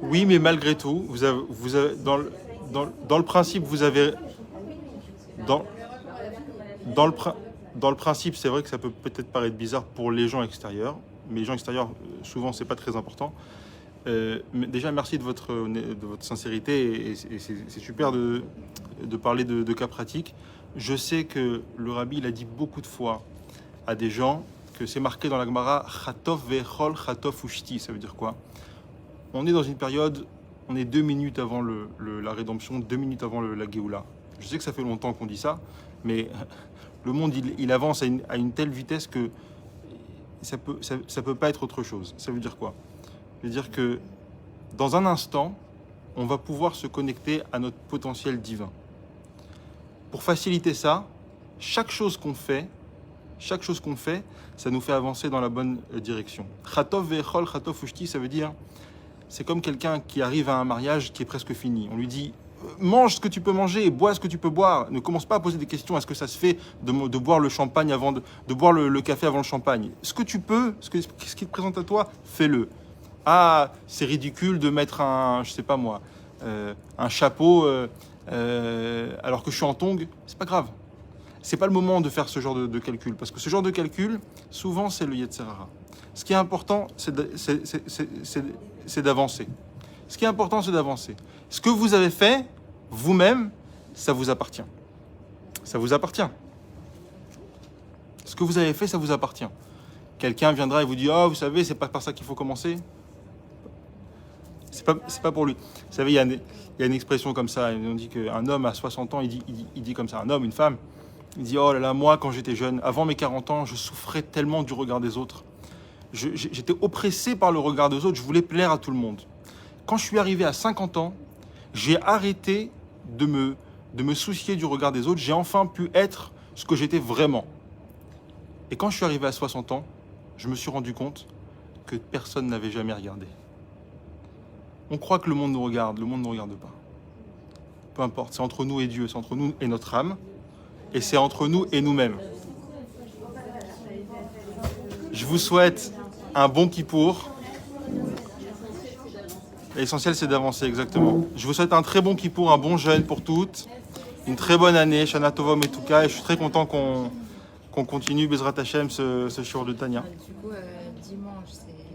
Oui, mais malgré tout, vous avez dans le principe, vous avez dans le principe, c'est vrai que ça peut peut-être paraître bizarre pour les gens extérieurs, mais les gens extérieurs, souvent, c'est pas très important. Mais déjà, merci de votre sincérité, et c'est super de parler de cas pratiques. Je sais que le rabbi, il a dit beaucoup de fois à des gens que c'est marqué dans la Gemara, Chatov vechol chatov ushti. Ça veut dire quoi? On est dans une période, on est 2 minutes avant la rédemption, 2 minutes avant la Géoula. Je sais que ça fait longtemps qu'on dit ça, mais le monde, il avance à une telle vitesse que ça peut pas être autre chose. Ça veut dire quoi? Ça veut dire que dans un instant, on va pouvoir se connecter à notre potentiel divin. Pour faciliter ça, chaque chose qu'on fait, ça nous fait avancer dans la bonne direction. Chatov vechol chatov ushti, ça veut dire, c'est comme quelqu'un qui arrive à un mariage qui est presque fini. On lui dit, mange ce que tu peux manger, bois ce que tu peux boire. Ne commence pas à poser des questions. Est-ce que ça se fait de boire le champagne avant de boire le café avant le champagne? Ce que tu peux, ce qui te présente à toi, fais-le. Ah, c'est ridicule de mettre un chapeau alors que je suis en tongs. C'est pas grave. C'est pas le moment de faire ce genre de calcul, parce que ce genre de calcul, souvent, c'est le Yetzer Hara. Ce qui est important, c'est d'avancer. Ce qui est important, c'est d'avancer. Ce que vous avez fait, vous-même, ça vous appartient. Ça vous appartient. Ce que vous avez fait, ça vous appartient. Quelqu'un viendra et vous dit « Oh, vous savez, c'est pas par ça qu'il faut commencer. » C'est pas pour lui. Vous savez, il y a une expression comme ça. On dit qu'un homme à 60 ans, il dit comme ça. Un homme, une femme, il dit « Oh là là, moi, quand j'étais jeune, avant mes 40 ans, je souffrais tellement du regard des autres. J'étais oppressé par le regard des autres, je voulais plaire à tout le monde. Quand je suis arrivé à 50 ans, j'ai arrêté de me soucier du regard des autres. J'ai enfin pu être ce que j'étais vraiment. Et quand je suis arrivé à 60 ans, je me suis rendu compte que personne n'avait jamais regardé. On croit que le monde nous regarde ne regarde pas. Peu importe, c'est entre nous et Dieu, c'est entre nous et notre âme, et c'est entre nous et nous-mêmes. Je vous souhaite un bon Kippour. L'essentiel, c'est d'avancer, exactement. Je vous souhaite un très bon Kippour, un bon jeûne pour toutes, une très bonne année, Shana Tova Metuka, et je suis très content qu'on continue, Bezrat Hashem, ce shiur de Tanya. Du coup, dimanche, c'est